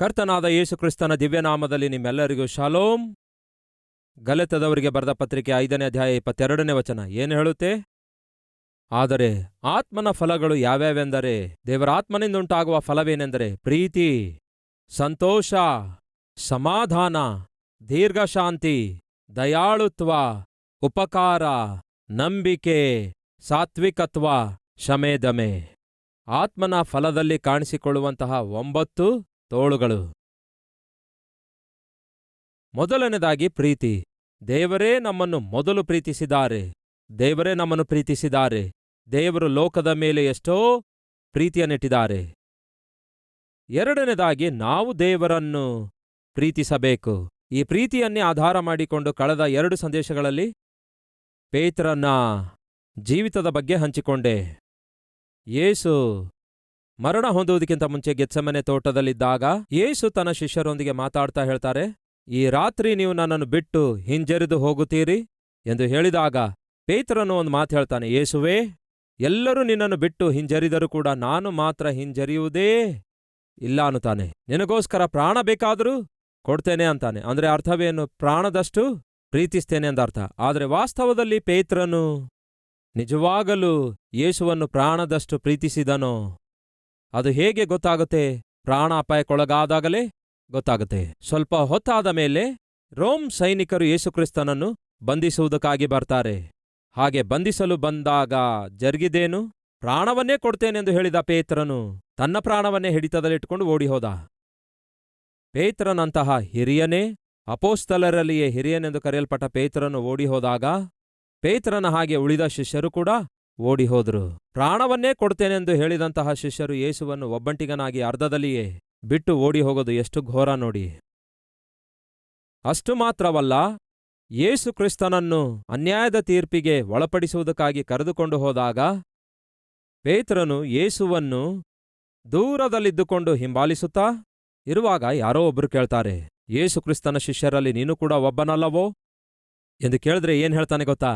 ಕರ್ತನಾದ ಯೇಸು ಕ್ರಿಸ್ತನ ದಿವ್ಯನಾಮದಲ್ಲಿ ನಿಮ್ಮೆಲ್ಲರಿಗೂ ಶಾಲೋಮ್. ಗಲಾತ್ಯದವರಿಗೆ ಬರೆದ ಪತ್ರಿಕೆ 5ನೇ ಅಧ್ಯಾಯ 22ನೇ ವಚನ ಏನು ಹೇಳುತ್ತೆ? ಆದರೆ ಆತ್ಮನ ಫಲಗಳು ಯಾವ್ಯಾವೆಂದರೆ, ದೇವರ ಆತ್ಮನಿಂದುಂಟಾಗುವ ಫಲವೇನೆಂದರೆ ಪ್ರೀತಿ, ಸಂತೋಷ, ಸಮಾಧಾನ, ದೀರ್ಘಶಾಂತಿ, ದಯಾಳುತ್ವ, ಉಪಕಾರ, ನಂಬಿಕೆ, ಸಾತ್ವಿಕತ್ವ, ಶಮೆದಮೆ. ಆತ್ಮನ ಫಲದಲ್ಲಿ ಕಾಣಿಸಿಕೊಳ್ಳುವಂತಹ 9 ತೋಳುಗಳು. ಮೊದಲನೇದಾಗಿ ಪ್ರೀತಿ. ದೇವರೇ ನಮ್ಮನ್ನು ಮೊದಲು ಪ್ರೀತಿಸಿದ್ದಾರೆ. ದೇವರೇ ನಮ್ಮನ್ನು ಪ್ರೀತಿಸಿದ್ದಾರೆ. ದೇವರು ಲೋಕದ ಮೇಲೆ ಎಷ್ಟೋ ಪ್ರೀತಿಯನ್ನಿಟ್ಟಿದ್ದಾರೆ. ಎರಡನೇದಾಗಿ ನಾವು ದೇವರನ್ನು ಪ್ರೀತಿಸಬೇಕು. ಈ ಪ್ರೀತಿಯನ್ನೇ ಆಧಾರ ಮಾಡಿಕೊಂಡು ಕಳೆದ 2 ಸಂದೇಶಗಳಲ್ಲಿ ಪೇತ್ರನ ಜೀವಿತದ ಬಗ್ಗೆ ಹಂಚಿಕೊಂಡೆ. ಯೇಸು ಮರಣ ಹೊಂದುವುದಕ್ಕಿಂತ ಮುಂಚೆ ಗೆತ್ಸೆಮನೆ ತೋಟದಲ್ಲಿದ್ದಾಗ ಯೇಸು ತನ್ನ ಶಿಷ್ಯರೊಂದಿಗೆ ಮಾತಾಡ್ತಾ ಹೇಳ್ತಾರೆ, ಈ ರಾತ್ರಿ ನೀವು ನನ್ನನ್ನು ಬಿಟ್ಟು ಹಿಂಜರಿದು ಹೋಗುತ್ತೀರಿ ಎಂದು ಹೇಳಿದಾಗ ಪೇತ್ರನು ಒಂದು ಮಾತು ಹೇಳ್ತಾನೆ, ಯೇಸುವೇ, ಎಲ್ಲರೂ ನಿನ್ನನ್ನು ಬಿಟ್ಟು ಹಿಂಜರಿದರೂ ಕೂಡ ನಾನು ಮಾತ್ರ ಹಿಂಜರಿಯುವುದೇ ಇಲ್ಲ ಅನ್ನುತ್ತಾನೆ. ನಿನಗೋಸ್ಕರ ಪ್ರಾಣ ಬೇಕಾದರೂ ಕೊಡ್ತೇನೆ ಅಂತಾನೆ. ಅಂದ್ರೆ ಅರ್ಥವೇನು? ಪ್ರಾಣದಷ್ಟು ಪ್ರೀತಿಸ್ತೇನೆ ಎಂದರ್ಥ. ಆದರೆ ವಾಸ್ತವದಲ್ಲಿ ಪೇತ್ರನು ನಿಜವಾಗಲೂ ಯೇಸುವನ್ನು ಪ್ರಾಣದಷ್ಟು ಪ್ರೀತಿಸಿದನೋ? ಅದು ಹೇಗೆ ಗೊತ್ತಾಗುತ್ತೆ? ಪ್ರಾಣ ಅಪಾಯಕ್ಕೊಳಗಾದಾಗಲೇ ಗೊತ್ತಾಗುತ್ತೆ. ಸ್ವಲ್ಪ ಹೊತ್ತಾದ ಮೇಲೆ ರೋಮ್ ಸೈನಿಕರು ಯೇಸುಕ್ರಿಸ್ತನನ್ನು ಬಂಧಿಸುವುದಕ್ಕಾಗಿ ಬರ್ತಾರೆ. ಹಾಗೆ ಬಂಧಿಸಲು ಬಂದಾಗ ಜರುಗಿದೇನು? ಪ್ರಾಣವನ್ನೇ ಕೊಡ್ತೇನೆಂದು ಹೇಳಿದ ಪೇತ್ರನು ತನ್ನ ಪ್ರಾಣವನ್ನೇ ಹಿಡಿತದಲ್ಲಿಟ್ಟುಕೊಂಡು ಓಡಿಹೋದ. ಪೇತ್ರನಂತಹ ಹಿರಿಯನೇ, ಅಪೋಸ್ತಲರಲ್ಲಿಯೇ ಹಿರಿಯನೆಂದು ಕರೆಯಲ್ಪಟ್ಟ ಪೇತ್ರನು ಓಡಿಹೋದಾಗ ಪೇತ್ರನ ಹಾಗೆ ಉಳಿದ ಶಿಷ್ಯರು ಕೂಡ ಓಡಿಹೋದ್ರು. ಪ್ರಾಣವನ್ನೇ ಕೊಡ್ತೇನೆಂದು ಹೇಳಿದಂತಹ ಶಿಷ್ಯರು ಯೇಸುವನ್ನು ಒಬ್ಬಂಟಿಗನಾಗಿ ಅರ್ಧದಲ್ಲಿಯೇ ಬಿಟ್ಟು ಓಡಿ ಹೋಗೋದು ಎಷ್ಟು ಘೋರ ನೋಡಿ. ಅಷ್ಟು ಮಾತ್ರವಲ್ಲ, ಯೇಸು ಕ್ರಿಸ್ತನನ್ನು ಅನ್ಯಾಯದ ತೀರ್ಪಿಗೆ ಒಳಪಡಿಸುವುದಕ್ಕಾಗಿ ಕರೆದುಕೊಂಡು ಹೋದಾಗ ಪೇತ್ರನು ಯೇಸುವನ್ನು ದೂರದಲ್ಲಿದ್ದುಕೊಂಡು ಹಿಂಬಾಲಿಸುತ್ತಾ ಇರುವಾಗ ಯಾರೋ ಒಬ್ಬರು ಕೇಳ್ತಾರೆ, ಯೇಸು ಕ್ರಿಸ್ತನ ಶಿಷ್ಯರಲ್ಲಿ ನೀನು ಕೂಡ ಒಬ್ಬನಲ್ಲವೋ ಎಂದು ಕೇಳಿದ್ರೆ ಏನ್ ಹೇಳ್ತಾನೆ ಗೊತ್ತಾ?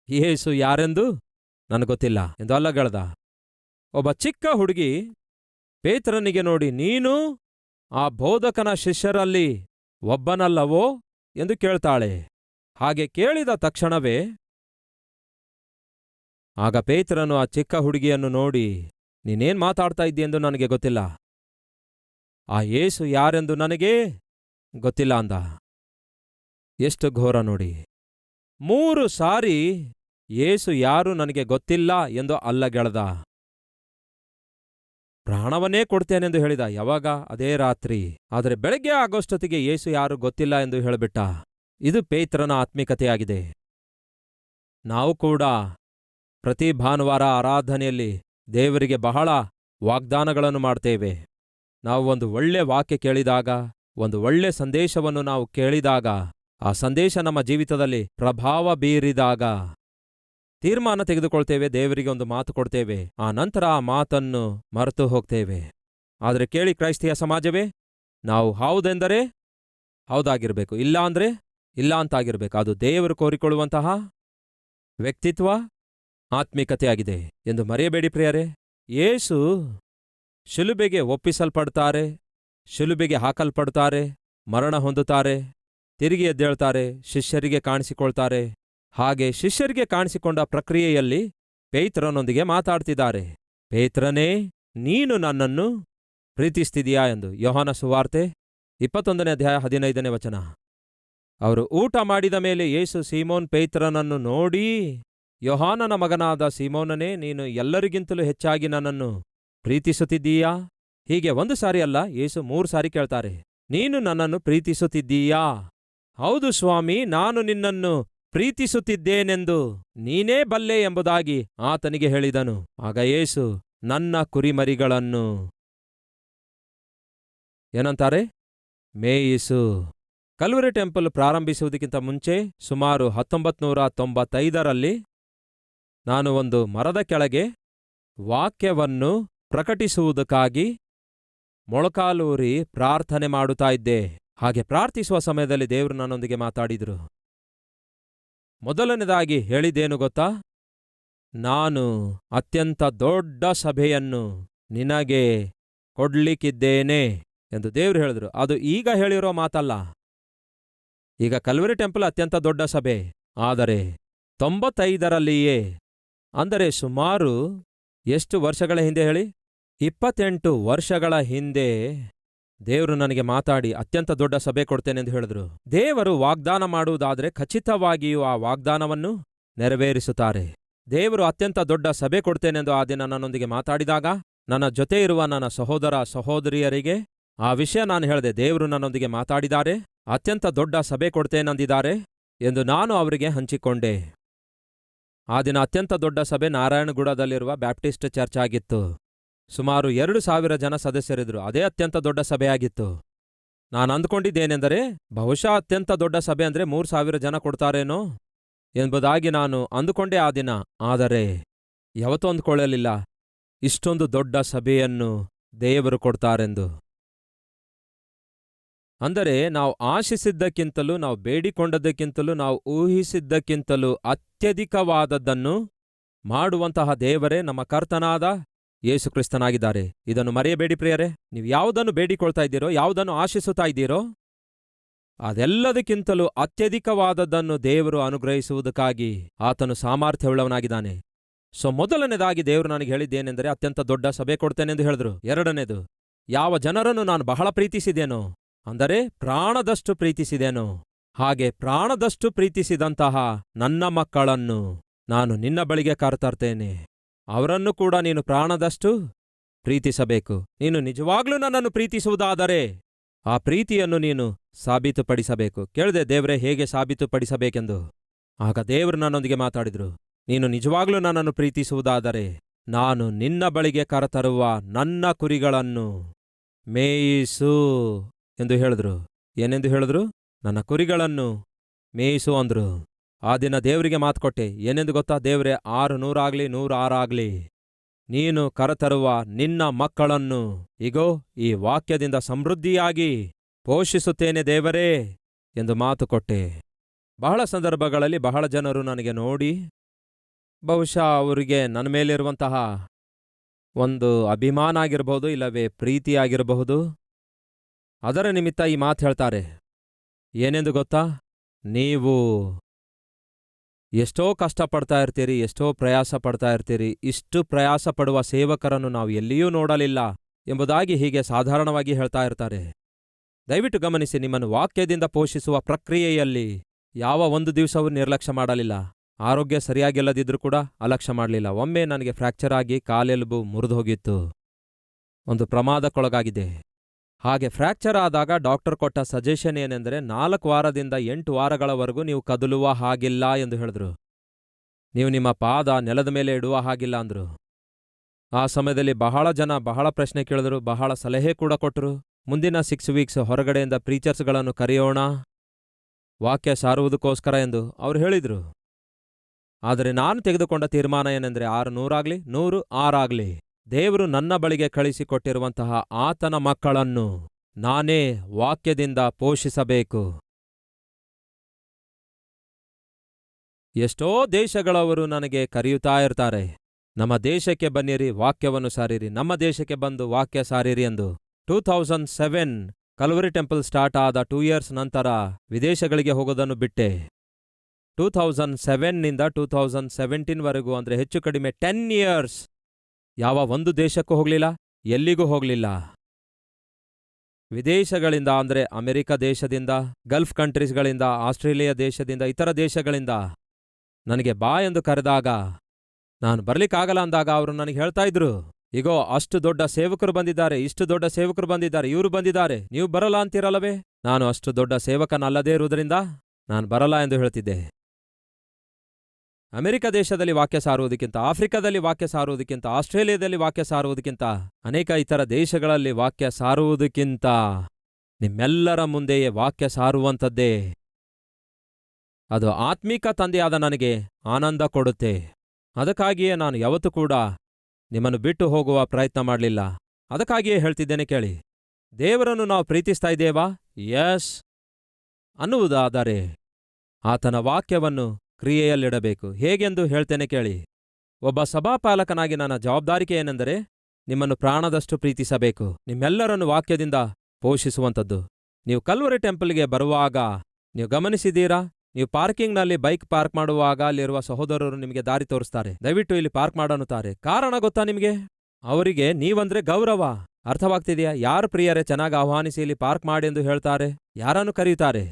ಯೇಸು ಯಾರೆಂದು ನನಗೊತ್ತಿಲ್ಲ ಎಂದು ಅಲ್ಲಗಳ್ದ. ಒಬ್ಬ ಚಿಕ್ಕ ಹುಡುಗಿ ಪೇತ್ರನಿಗೆ ನೋಡಿ, ನೀನು ಆ ಬೋಧಕನ ಶಿಷ್ಯರಲ್ಲಿ ಒಬ್ಬನಲ್ಲವೋ ಎಂದು ಕೇಳ್ತಾಳೆ. ಹಾಗೆ ಕೇಳಿದ ತಕ್ಷಣವೇ ಆಗ ಪೇತ್ರನು ಆ ಚಿಕ್ಕ ಹುಡುಗಿಯನ್ನು ನೋಡಿ, ನೀನೇನ್ ಮಾತಾಡ್ತಾ ಇದ್ದೀಯೆಂದು ನನಗೆ ಗೊತ್ತಿಲ್ಲ, ಆ ಯೇಸು ಯಾರೆಂದು ನನಗೇ ಗೊತ್ತಿಲ್ಲ ಅಂದ. ಎಷ್ಟು ಘೋರ ನೋಡಿ. 3 ಸಾರಿ ಯೇಸು ಯಾರು ನನಗೆ ಗೊತ್ತಿಲ್ಲ ಎಂದು ಅಲ್ಲಗೆಳೆದ. ಪ್ರಾಣವನ್ನೇ ಕೊಡ್ತೇನೆಂದು ಹೇಳಿದ. ಯಾವಾಗ? ಅದೇ ರಾತ್ರಿ. ಆದರೆ ಬೆಳಗ್ಗೆ ಆಗೋಷ್ಟೊತ್ತಿಗೆ ಯೇಸು ಯಾರು ಗೊತ್ತಿಲ್ಲ ಎಂದು ಹೇಳಿಬಿಟ್ಟ. ಇದು ಪೇತ್ರನ ಆತ್ಮಿಕತೆಯಾಗಿದೆ. ನಾವು ಕೂಡ ಪ್ರತಿ ಭಾನುವಾರ ಆರಾಧನೆಯಲ್ಲಿ ದೇವರಿಗೆ ಬಹಳ ವಾಗ್ದಾನಗಳನ್ನು ಮಾಡ್ತೇವೆ. ನಾವು ಒಂದು ಒಳ್ಳೆ ವಾಕ್ಯ ಕೇಳಿದಾಗ, ಒಂದು ಒಳ್ಳೆ ಸಂದೇಶವನ್ನು ನಾವು ಕೇಳಿದಾಗ, ಆ ಸಂದೇಶ ನಮ್ಮ ಜೀವಿತದಲ್ಲಿ ಪ್ರಭಾವ ಬೀರಿದಾಗ ತೀರ್ಮಾನ ತೆಗೆದುಕೊಳ್ತೇವೆ, ದೇವರಿಗೆ ಒಂದು ಮಾತು ಕೊಡ್ತೇವೆ. ಆ ನಂತರ ಆ ಮಾತನ್ನು ಮರೆತು ಹೋಗ್ತೇವೆ. ಆದರೆ ಕೇಳಿ ಕ್ರೈಸ್ತಿಯ ಸಮಾಜವೇ, ನಾವು ಹೌದೆಂದರೆ ಹೌದಾಗಿರ್ಬೇಕು, ಇಲ್ಲ ಅಂದ್ರೆ ಇಲ್ಲ ಅಂತಾಗಿರ್ಬೇಕು. ಅದು ದೇವರು ಕೋರಿಕೊಳ್ಳುವಂತಹ ವ್ಯಕ್ತಿತ್ವ, ಆತ್ಮಿಕತೆಯಾಗಿದೆ ಎಂದು ಮರೆಯಬೇಡಿ ಪ್ರಿಯರೇ. ಯೇಸು ಶಿಲುಬೆಗೆ ಒಪ್ಪಿಸಲ್ಪಡ್ತಾರೆ, ಶಿಲುಬೆಗೆ ಹಾಕಲ್ಪಡ್ತಾರೆ, ಮರಣ ಹೊಂದುತ್ತಾರೆ, ತಿರುಗಿ ಎದ್ದೇಳ್ತಾರೆ, ಶಿಷ್ಯರಿಗೆ ಕಾಣಿಸಿಕೊಳ್ತಾರೆ. ಹಾಗೆ ಶಿಷ್ಯರಿಗೆ ಕಾಣಿಸಿಕೊಂಡ ಪ್ರಕ್ರಿಯೆಯಲ್ಲಿ ಪೇತ್ರನೊಂದಿಗೆ ಮಾತಾಡ್ತಿದ್ದಾರೆ. ಪೇತ್ರನೇ, ನೀನು ನನ್ನನ್ನು ಪ್ರೀತಿಸ್ತಿದೀಯಾ ಎಂದು. ಯೋಹಾನ ಸುವಾರ್ತೆ 21ನೇ ಅಧ್ಯಾಯ 15ನೇ ವಚನ. ಅವರು ಊಟ ಮಾಡಿದ ಮೇಲೆ ಯೇಸು ಸೀಮೋನ್ ಪೇತ್ರನನ್ನು ನೋಡಿ, ಯೋಹಾನನ ಮಗನಾದ ಸೀಮೋನನೇ, ನೀನು ಎಲ್ಲರಿಗಿಂತಲೂ ಹೆಚ್ಚಾಗಿ ನನ್ನನ್ನು ಪ್ರೀತಿಸುತ್ತಿದ್ದೀಯಾ? ಹೀಗೆ 1 ಸಾರಿ ಅಲ್ಲ, ಯೇಸು 3 ಸಾರಿ ಕೇಳ್ತಾರೆ, ನೀನು ನನ್ನನ್ನು ಪ್ರೀತಿಸುತ್ತಿದ್ದೀಯಾ? ಹೌದು ಸ್ವಾಮಿ, ನಾನು ನಿನ್ನನ್ನು ಪ್ರೀತಿಸುತ್ತಿದ್ದೇನೆಂದು ನೀನೇ ಬಲ್ಲೆ ಎಂಬುದಾಗಿ ಆತನಿಗೆ ಹೇಳಿದನು. ಆಗ ಯೇಸು ನನ್ನ ಕುರಿಮರಿಗಳನ್ನು ಏನಂತಾರೆ? ಮೇಯಿಸು. ಕಲ್ವರಿ ಟೆಂಪಲ್ ಪ್ರಾರಂಭಿಸುವುದಕ್ಕಿಂತ ಮುಂಚೆ ಸುಮಾರು 1995ರಲ್ಲಿ ನಾನು ಒಂದು ಮರದ ಕೆಳಗೆ ವಾಕ್ಯವನ್ನು ಪ್ರಕಟಿಸುವುದಕ್ಕಾಗಿ ಮೊಳಕಾಲೂರಿ ಪ್ರಾರ್ಥನೆ ಮಾಡುತ್ತಾ ಇದ್ದೆ. ಹಾಗೆ ಪ್ರಾರ್ಥಿಸುವ ಸಮಯದಲ್ಲಿ ದೇವರು ನನ್ನೊಂದಿಗೆ ಮಾತಾಡಿದರು. ಮೊದಲನೇದಾಗಿ ಹೇಳಿದ್ದೇನು ಗೊತ್ತಾ? ನಾನು ಅತ್ಯಂತ ದೊಡ್ಡ ಸಭೆಯನ್ನು ನಿನಗೆ ಕೊಡ್ಲಿಕ್ಕಿದ್ದೇನೆ ಎಂದು ದೇವರು ಹೇಳಿದ್ರು. ಅದು ಈಗ ಹೇಳಿರೋ ಮಾತಲ್ಲ. ಈಗ ಕಲ್ವರಿ ಟೆಂಪಲ್ ಅತ್ಯಂತ ದೊಡ್ಡ ಸಭೆ. ಆದರೆ 95ರಲ್ಲಿಯೇ, ಅಂದರೆ ಸುಮಾರು ಎಷ್ಟು ವರ್ಷಗಳ ಹಿಂದೆ ಹೇಳಿ, 28 ವರ್ಷಗಳ ಹಿಂದೆ ದೇವರು ನನಗೆ ಮಾತಾಡಿ ಅತ್ಯಂತ ದೊಡ್ಡ ಸಭೆ ಕೊಡ್ತೇನೆಂದು ಹೇಳಿದ್ರು. ದೇವರು ವಾಗ್ದಾನ ಮಾಡುವುದಾದರೆ ಖಚಿತವಾಗಿಯೂ ಆ ವಾಗ್ದಾನವನ್ನು ನೆರವೇರಿಸುತ್ತಾರೆ. ದೇವರು ಅತ್ಯಂತ ದೊಡ್ಡ ಸಭೆ ಕೊಡ್ತೇನೆಂದು ಆ ದಿನ ನನ್ನೊಂದಿಗೆ ಮಾತಾಡಿದಾಗ ನನ್ನ ಜೊತೆ ಇರುವ ನನ್ನ ಸಹೋದರ ಸಹೋದರಿಯರಿಗೆ ಆ ವಿಷಯ ನಾನು ಹೇಳಿದೆ. ದೇವರು ನನ್ನೊಂದಿಗೆ ಮಾತಾಡಿದ್ದಾರೆ, ಅತ್ಯಂತ ದೊಡ್ಡ ಸಭೆ ಕೊಡ್ತೇನೆಂದಿದ್ದಾರೆ ಎಂದು ನಾನು ಅವರಿಗೆ ಹಂಚಿಕೊಂಡೆ. ಆ ದಿನ ಅತ್ಯಂತ ದೊಡ್ಡ ಸಭೆ ನಾರಾಯಣಗುಡದಲ್ಲಿರುವ ಬ್ಯಾಪ್ಟಿಸ್ಟ್ ಚರ್ಚ್ ಆಗಿತ್ತು. ಸುಮಾರು 2,000 ಜನ ಸದಸ್ಯರಿದ್ರು. ಅದೇ ಅತ್ಯಂತ ದೊಡ್ಡ ಸಭೆಯಾಗಿತ್ತು. ನಾನು ಅಂದ್ಕೊಂಡಿದ್ದೇನೆಂದರೆ ಬಹುಶಃ ಅತ್ಯಂತ ದೊಡ್ಡ ಸಭೆ ಅಂದರೆ 3,000 ಜನ ಕೊಡ್ತಾರೇನೋ ಎಂಬುದಾಗಿ ನಾನು ಅಂದುಕೊಂಡೆ ಆ ದಿನ. ಆದರೆ ಯಾವತ್ತೂ ಅಂದುಕೊಳ್ಳಲಿಲ್ಲ ಇಷ್ಟೊಂದು ದೊಡ್ಡ ಸಭೆಯನ್ನು ದೇವರು ಕೊಡ್ತಾರೆಂದು. ಅಂದರೆ ನಾವು ಆಶಿಸಿದ್ದಕ್ಕಿಂತಲೂ, ನಾವು ಬೇಡಿಕೊಂಡದ್ದಕ್ಕಿಂತಲೂ, ನಾವು ಊಹಿಸಿದ್ದಕ್ಕಿಂತಲೂ ಅತ್ಯಧಿಕವಾದದ್ದನ್ನು ಮಾಡುವಂತಹ ದೇವರೇ ನಮ್ಮ ಕರ್ತನಾದ ಯೇಸು ಕ್ರಿಸ್ತನಾಗಿದ್ದಾರೆ. ಇದನ್ನು ಮರೆಯಬೇಡಿ ಪ್ರಿಯರೇ. ನೀವು ಯಾವುದನ್ನು ಬೇಡಿಕೊಳ್ತಾ ಇದ್ದೀರೋ, ಯಾವುದನ್ನು ಆಶಿಸುತ್ತಾ ಇದ್ದೀರೋ, ಅದೆಲ್ಲದಕ್ಕಿಂತಲೂ ಅತ್ಯಧಿಕವಾದದ್ದನ್ನು ದೇವರು ಅನುಗ್ರಹಿಸುವುದಕ್ಕಾಗಿ ಆತನು ಸಾಮರ್ಥ್ಯವುಳ್ಳವನಾಗಿದ್ದಾನೆ. ಮೊದಲನೇದಾಗಿ ದೇವರು ನನಗೆ ಹೇಳಿದ್ದೇನೆಂದರೆ ಅತ್ಯಂತ ದೊಡ್ಡ ಸಭೆ ಕೊಡ್ತೇನೆಂದು ಹೇಳಿದ್ರು. ಎರಡನೇದು, ಯಾವ ಜನರನ್ನು ನಾನು ಬಹಳ ಪ್ರೀತಿಸಿದೇನೋ, ಅಂದರೆ ಪ್ರಾಣದಷ್ಟು ಪ್ರೀತಿಸಿದೇನೋ, ಹಾಗೆ ಪ್ರಾಣದಷ್ಟು ಪ್ರೀತಿಸಿದಂತಹ ನನ್ನ ಮಕ್ಕಳನ್ನು ನಾನು ನಿನ್ನ ಬಳಿಗೆ ಕರೆತರ್ತೇನೆ. ಅವರನ್ನು ಕೂಡ ನೀನು ಪ್ರಾಣದಷ್ಟು ಪ್ರೀತಿಸಬೇಕು. ನೀನು ನಿಜವಾಗ್ಲೂ ನನ್ನನ್ನು ಪ್ರೀತಿಸುವುದಾದರೆ ಆ ಪ್ರೀತಿಯನ್ನು ನೀನು ಸಾಬೀತುಪಡಿಸಬೇಕು. ಕೇಳಿದೆ ದೇವರೇ ಹೇಗೆ ಸಾಬೀತುಪಡಿಸಬೇಕೆಂದು. ಆಗ ದೇವರು ನನ್ನೊಂದಿಗೆ ಮಾತಾಡಿದ್ರು. ನೀನು ನಿಜವಾಗ್ಲೂ ನನ್ನನ್ನು ಪ್ರೀತಿಸುವುದಾದರೆ ನಾನು ನಿನ್ನ ಬಳಿಗೆ ಕರೆತರುವ ನನ್ನ ಕುರಿಗಳನ್ನು ಮೇಯಿಸು ಎಂದು ಹೇಳಿದ್ರು. ಏನೆಂದು ಹೇಳಿದ್ರು? ನನ್ನ ಕುರಿಗಳನ್ನು ಮೇಯಿಸು ಅಂದ್ರು. ಆ ದಿನ ದೇವರಿಗೆ ಮಾತು ಕೊಟ್ಟೆ. ಏನೆಂದು ಗೊತ್ತಾ? ದೇವರೇ, 600 ಆಗಲಿ 106 ಆಗಲಿ, ನೀನು ಕರೆತರುವ ನಿನ್ನ ಮಕ್ಕಳನ್ನು ಇಗೋ ಈ ವಾಕ್ಯದಿಂದ ಸಮೃದ್ಧಿಯಾಗಿ ಪೋಷಿಸುತ್ತೇನೆ ದೇವರೇ ಎಂದು ಮಾತು ಕೊಟ್ಟೆ. ಬಹಳ ಸಂದರ್ಭಗಳಲ್ಲಿ ಬಹಳ ಜನರು ನನಗೆ ನೋಡಿ, ಬಹುಶಃ ಅವರಿಗೆ ನನ್ನ ಮೇಲಿರುವಂತಹ ಒಂದು ಅಭಿಮಾನ ಆಗಿರಬಹುದು, ಇಲ್ಲವೇ ಪ್ರೀತಿಯಾಗಿರಬಹುದು, ಅದರ ನಿಮಿತ್ತ ಈ ಮಾತು ಹೇಳ್ತಾರೆ. ಏನೆಂದು ಗೊತ್ತಾ? ನೀವು ಎಷ್ಟೋ ಕಷ್ಟಪಡ್ತಾ ಇರ್ತೀರಿ, ಎಷ್ಟೋ ಪ್ರಯಾಸ ಪಡ್ತಾ ಇರ್ತೀರಿ, ಇಷ್ಟು ಪ್ರಯಾಸ ಪಡುವ ಸೇವಕರನ್ನು ನಾವು ಎಲ್ಲಿಯೂ ನೋಡಲಿಲ್ಲ ಎಂಬುದಾಗಿ ಹೀಗೆ ಸಾಧಾರಣವಾಗಿ ಹೇಳ್ತಾ ಇರ್ತಾರೆ. ದಯವಿಟ್ಟು ಗಮನಿಸಿ, ನಿಮ್ಮನ್ನು ವಾಕ್ಯದಿಂದ ಪೋಷಿಸುವ ಪ್ರಕ್ರಿಯೆಯಲ್ಲಿ ಯಾವ ಒಂದು ದಿವಸವೂ ನಿರ್ಲಕ್ಷ್ಯ ಮಾಡಲಿಲ್ಲ. ಆರೋಗ್ಯ ಸರಿಯಾಗಿಲ್ಲದಿದ್ರೂ ಕೂಡ ಅಲಕ್ಷ್ಯ ಮಾಡಲಿಲ್ಲ. ಒಮ್ಮೆ ನನಗೆ ಫ್ರ್ಯಾಕ್ಚರ್ ಆಗಿ ಕಾಲೆಲುಬು ಮುರಿದೋಗಿತ್ತು, ಒಂದು ಪ್ರಮಾದಕ್ಕೊಳಗಾಗಿದೆ. ಹಾಗೆ ಫ್ರ್ಯಾಕ್ಚರ್ ಆದಾಗ ಡಾಕ್ಟರ್ ಕೊಟ್ಟ ಸಜೆಷನ್ ಏನೆಂದರೆ 4 ವಾರದಿಂದ 8 ವಾರಗಳವರೆಗೂ ನೀವು ಕದಲುವ ಹಾಗಿಲ್ಲ ಎಂದು ಹೇಳಿದ್ರು. ನೀವು ನಿಮ್ಮ ಪಾದ ನೆಲದ ಮೇಲೆ ಇಡುವ ಹಾಗಿಲ್ಲ ಅಂದ್ರು. ಆ ಸಮಯದಲ್ಲಿ ಬಹಳ ಜನ ಬಹಳ ಪ್ರಶ್ನೆ ಕೇಳಿದ್ರು, ಬಹಳ ಸಲಹೆ ಕೂಡ ಕೊಟ್ಟರು. ಮುಂದಿನ 6 ವೀಕ್ಸ್ ಹೊರಗಡೆಯಿಂದ ಪ್ರೀಚರ್ಸ್ಗಳನ್ನು ಕರೆಯೋಣ ವಾಕ್ಯ ಸಾರುವುದಕ್ಕೋಸ್ಕರ ಎಂದು ಅವರು ಹೇಳಿದ್ರು. ಆದರೆ ನಾನು ತೆಗೆದುಕೊಂಡ ತೀರ್ಮಾನ ಏನೆಂದರೆ 600 ಆಗಲಿ 106 ಆಗಲಿ, ದೇವರು ನನ್ನ ಬಳಿಗೆ ಕಳಿಸಿಕೊಟ್ಟಿರುವಂತಹ ಆತನ ಮಕ್ಕಳನ್ನು ನಾನೇ ವಾಕ್ಯದಿಂದ ಪೋಷಿಸಬೇಕು. ಎಷ್ಟೋ ದೇಶಗಳವರು ನನಗೆ ಕರೆಯುತ್ತಾ ಇರ್ತಾರೆ, ನಮ್ಮ ದೇಶಕ್ಕೆ ಬನ್ನಿರಿ, ವಾಕ್ಯವನ್ನು ಸಾರಿರಿ, ನಮ್ಮ ದೇಶಕ್ಕೆ ಬಂದು ವಾಕ್ಯ ಸಾರಿರಿ ಎಂದು. 2007 ಕಲ್ವರಿ ಟೆಂಪಲ್ ಸ್ಟಾರ್ಟ್ ಆದ 2 ಇಯರ್ಸ್ ನಂತರ ವಿದೇಶಗಳಿಗೆ ಹೋಗೋದನ್ನು ಬಿಟ್ಟೆ. 2007ನಿಂದ 2017ವರೆಗೂ ಅಂದರೆ ಹೆಚ್ಚು ಕಡಿಮೆ 10 ಇಯರ್ಸ್ ಯಾವ ಒಂದು ದೇಶಕ್ಕೂ ಹೋಗಲಿಲ್ಲ, ಎಲ್ಲಿಗೂ ಹೋಗಲಿಲ್ಲ. ವಿದೇಶಗಳಿಂದ ಅಂದರೆ ಅಮೆರಿಕ ದೇಶದಿಂದ, ಗಲ್ಫ್ ಕಂಟ್ರೀಸ್ಗಳಿಂದ, ಆಸ್ಟ್ರೇಲಿಯಾ ದೇಶದಿಂದ, ಇತರ ದೇಶಗಳಿಂದ ನನಗೆ ಬಾ ಎಂದು ಕರೆದಾಗ ನಾನು ಬರ್ಲಿಕ್ಕಾಗಲ್ಲ ಅಂದಾಗ ಅವರು ನನಗೆ ಹೇಳ್ತಾ ಇದ್ರು, ಇಗೋ ಅಷ್ಟು ದೊಡ್ಡ ಸೇವಕರು ಬಂದಿದ್ದಾರೆ, ಇಷ್ಟು ದೊಡ್ಡ ಸೇವಕರು ಬಂದಿದ್ದಾರೆ, ಇವರು ಬಂದಿದ್ದಾರೆ, ನೀವು ಬರಲ್ಲ ಅಂತೀರಲ್ಲವೇ? ನಾನು ಅಷ್ಟು ದೊಡ್ಡ ಸೇವಕನಲ್ಲದೇ ಇರುವುದರಿಂದ ನಾನು ಬರಲ್ಲ ಎಂದು ಹೇಳ್ತಿದ್ದೆ. ಅಮೆರಿಕ ದೇಶದಲ್ಲಿ ವಾಕ್ಯ ಸಾರುವುದಕ್ಕಿಂತ, ಆಫ್ರಿಕಾದಲ್ಲಿ ವಾಕ್ಯ ಸಾರುವುದಕ್ಕಿಂತ, ಆಸ್ಟ್ರೇಲಿಯಾದಲ್ಲಿ ವಾಕ್ಯ ಸಾರುವುದಕ್ಕಿಂತ, ಅನೇಕ ಇತರ ದೇಶಗಳಲ್ಲಿ ವಾಕ್ಯ ಸಾರುವುದಕ್ಕಿಂತ ನಿಮ್ಮೆಲ್ಲರ ಮುಂದೆಯೇ ವಾಕ್ಯ ಸಾರುವಂಥದ್ದೇ ಅದು ಆತ್ಮೀಕ ತಂದೆಯಾದ ನನಗೆ ಆನಂದ ಕೊಡುತ್ತೆ. ಅದಕ್ಕಾಗಿಯೇ ನಾನು ಯಾವತ್ತೂ ಕೂಡ ನಿಮ್ಮನ್ನು ಬಿಟ್ಟು ಹೋಗುವ ಪ್ರಯತ್ನ ಮಾಡಲಿಲ್ಲ. ಅದಕ್ಕಾಗಿಯೇ ಹೇಳ್ತಿದ್ದೇನೆ ಕೇಳಿ. ದೇವರನ್ನು ನಾವು ಪ್ರೀತಿಸ್ತಾ ಇದ್ದೇವಾ? ಯಸ್ ಅನ್ನುವುದಾದರೆ ಆತನ ವಾಕ್ಯವನ್ನು ಕ್ರಿಯೆಯಲ್ಲಿಡಬೇಕು. ಹೇಗೆಂದು ಹೇಳ್ತೇನೆ ಕೇಳಿ. ಒಬ್ಬ ಸಭಾಪಾಲಕನಾಗಿ ನನ್ನ ಜವಾಬ್ದಾರಿಕೆ ಏನೆಂದರೆ ನಿಮ್ಮನ್ನು ಪ್ರಾಣದಷ್ಟು ಪ್ರೀತಿಸಬೇಕು, ನಿಮ್ಮೆಲ್ಲರನ್ನು ವಾಕ್ಯದಿಂದ ಪೋಷಿಸುವಂಥದ್ದು. ನೀವು ಕಲ್ವರಿ ಟೆಂಪಲ್ಗೆ ಬರುವಾಗ ನೀವು ಗಮನಿಸಿದ್ದೀರಾ? ನೀವು ಪಾರ್ಕಿಂಗ್ನಲ್ಲಿ ಬೈಕ್ ಪಾರ್ಕ್ ಮಾಡುವಾಗ ಅಲ್ಲಿರುವ ಸಹೋದರರು ನಿಮಗೆ ದಾರಿ ತೋರಿಸ್ತಾರೆ. ದಯವಿಟ್ಟು ಇಲ್ಲಿ ಪಾರ್ಕ್ ಮಾಡನ್ನುತ್ತಾರೆ. ಕಾರಣ ಗೊತ್ತಾ ನಿಮಗೆ? ಅವರಿಗೆ ನೀವಂದ್ರೆ ಗೌರವ. ಅರ್ಥವಾಗ್ತಿದೆಯಾ? ಯಾರು ಪ್ರಿಯರೇ ಚೆನ್ನಾಗಿ ಆಹ್ವಾನಿಸಿ ಇಲ್ಲಿ ಪಾರ್ಕ್ ಮಾಡಿ ಎಂದು ಹೇಳ್ತಾರೆ? ಯಾರನ್ನು ಕರೆಯುತ್ತಾರೆ?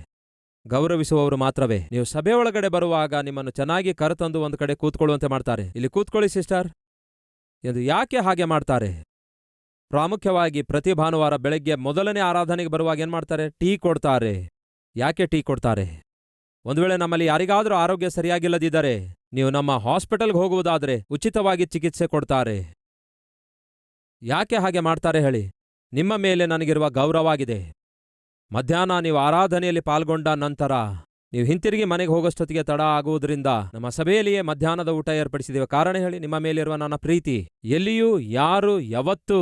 ಗೌರವಿಸುವವರು ಮಾತ್ರವೇ. ನೀವು ಸಭೆ ಒಳಗಡೆ ಬರುವಾಗ ನಿಮ್ಮನ್ನು ಚೆನ್ನಾಗಿ ಕರೆತಂದು ಒಂದು ಕಡೆ ಕೂತ್ಕೊಳ್ಳುವಂತೆ ಮಾಡ್ತಾರೆ. ಇಲ್ಲಿ ಕೂತ್ಕೊಳ್ಳಿ ಸಿಸ್ಟರ್ ಎಂದು ಯಾಕೆ ಹಾಗೆ ಮಾಡ್ತಾರೆ? ಪ್ರಾಮುಖ್ಯವಾಗಿ ಪ್ರತಿ ಭಾನುವಾರ ಬೆಳಗ್ಗೆ ಮೊದಲನೇ ಆರಾಧನೆಗೆ ಬರುವಾಗ ಏನ್ ಮಾಡ್ತಾರೆ? ಟೀ ಕೊಡ್ತಾರೆ. ಯಾಕೆ ಟೀ ಕೊಡ್ತಾರೆ? ಒಂದು ವೇಳೆ ನಮ್ಮಲ್ಲಿ ಯಾರಿಗಾದರೂ ಆರೋಗ್ಯ ಸರಿಯಾಗಿಲ್ಲದಿದ್ದರೆ ನೀವು ನಮ್ಮ ಹಾಸ್ಪಿಟಲ್ಗೆ ಹೋಗುವುದಾದರೆ ಉಚಿತವಾಗಿ ಚಿಕಿತ್ಸೆ ಕೊಡ್ತಾರೆ. ಯಾಕೆ ಹಾಗೆ ಮಾಡ್ತಾರೆ ಹೇಳಿ? ನಿಮ್ಮ ಮೇಲೆ ನನಗಿರುವ ಗೌರವವಾಗಿದೆ. ಮಧ್ಯಾಹ್ನ ನೀವು ಆರಾಧನೆಯಲ್ಲಿ ಪಾಲ್ಗೊಂಡ ನಂತರ ನೀವು ಹಿಂತಿರುಗಿ ಮನೆಗೆ ಹೋಗೋಷ್ಟೊತ್ತಿಗೆ ತಡ ಆಗುವುದರಿಂದ ನಮ್ಮ ಸಭೆಯಲ್ಲಿಯೇ ಮಧ್ಯಾಹ್ನದ ಊಟ ಏರ್ಪಡಿಸಿದ್ದೇವೆ. ಕಾರಣ ಹೇಳಿ? ನಿಮ್ಮ ಮೇಲಿರುವ ನನ್ನ ಪ್ರೀತಿ. ಎಲ್ಲಿಯೂ ಯಾರು ಯಾವತ್ತೂ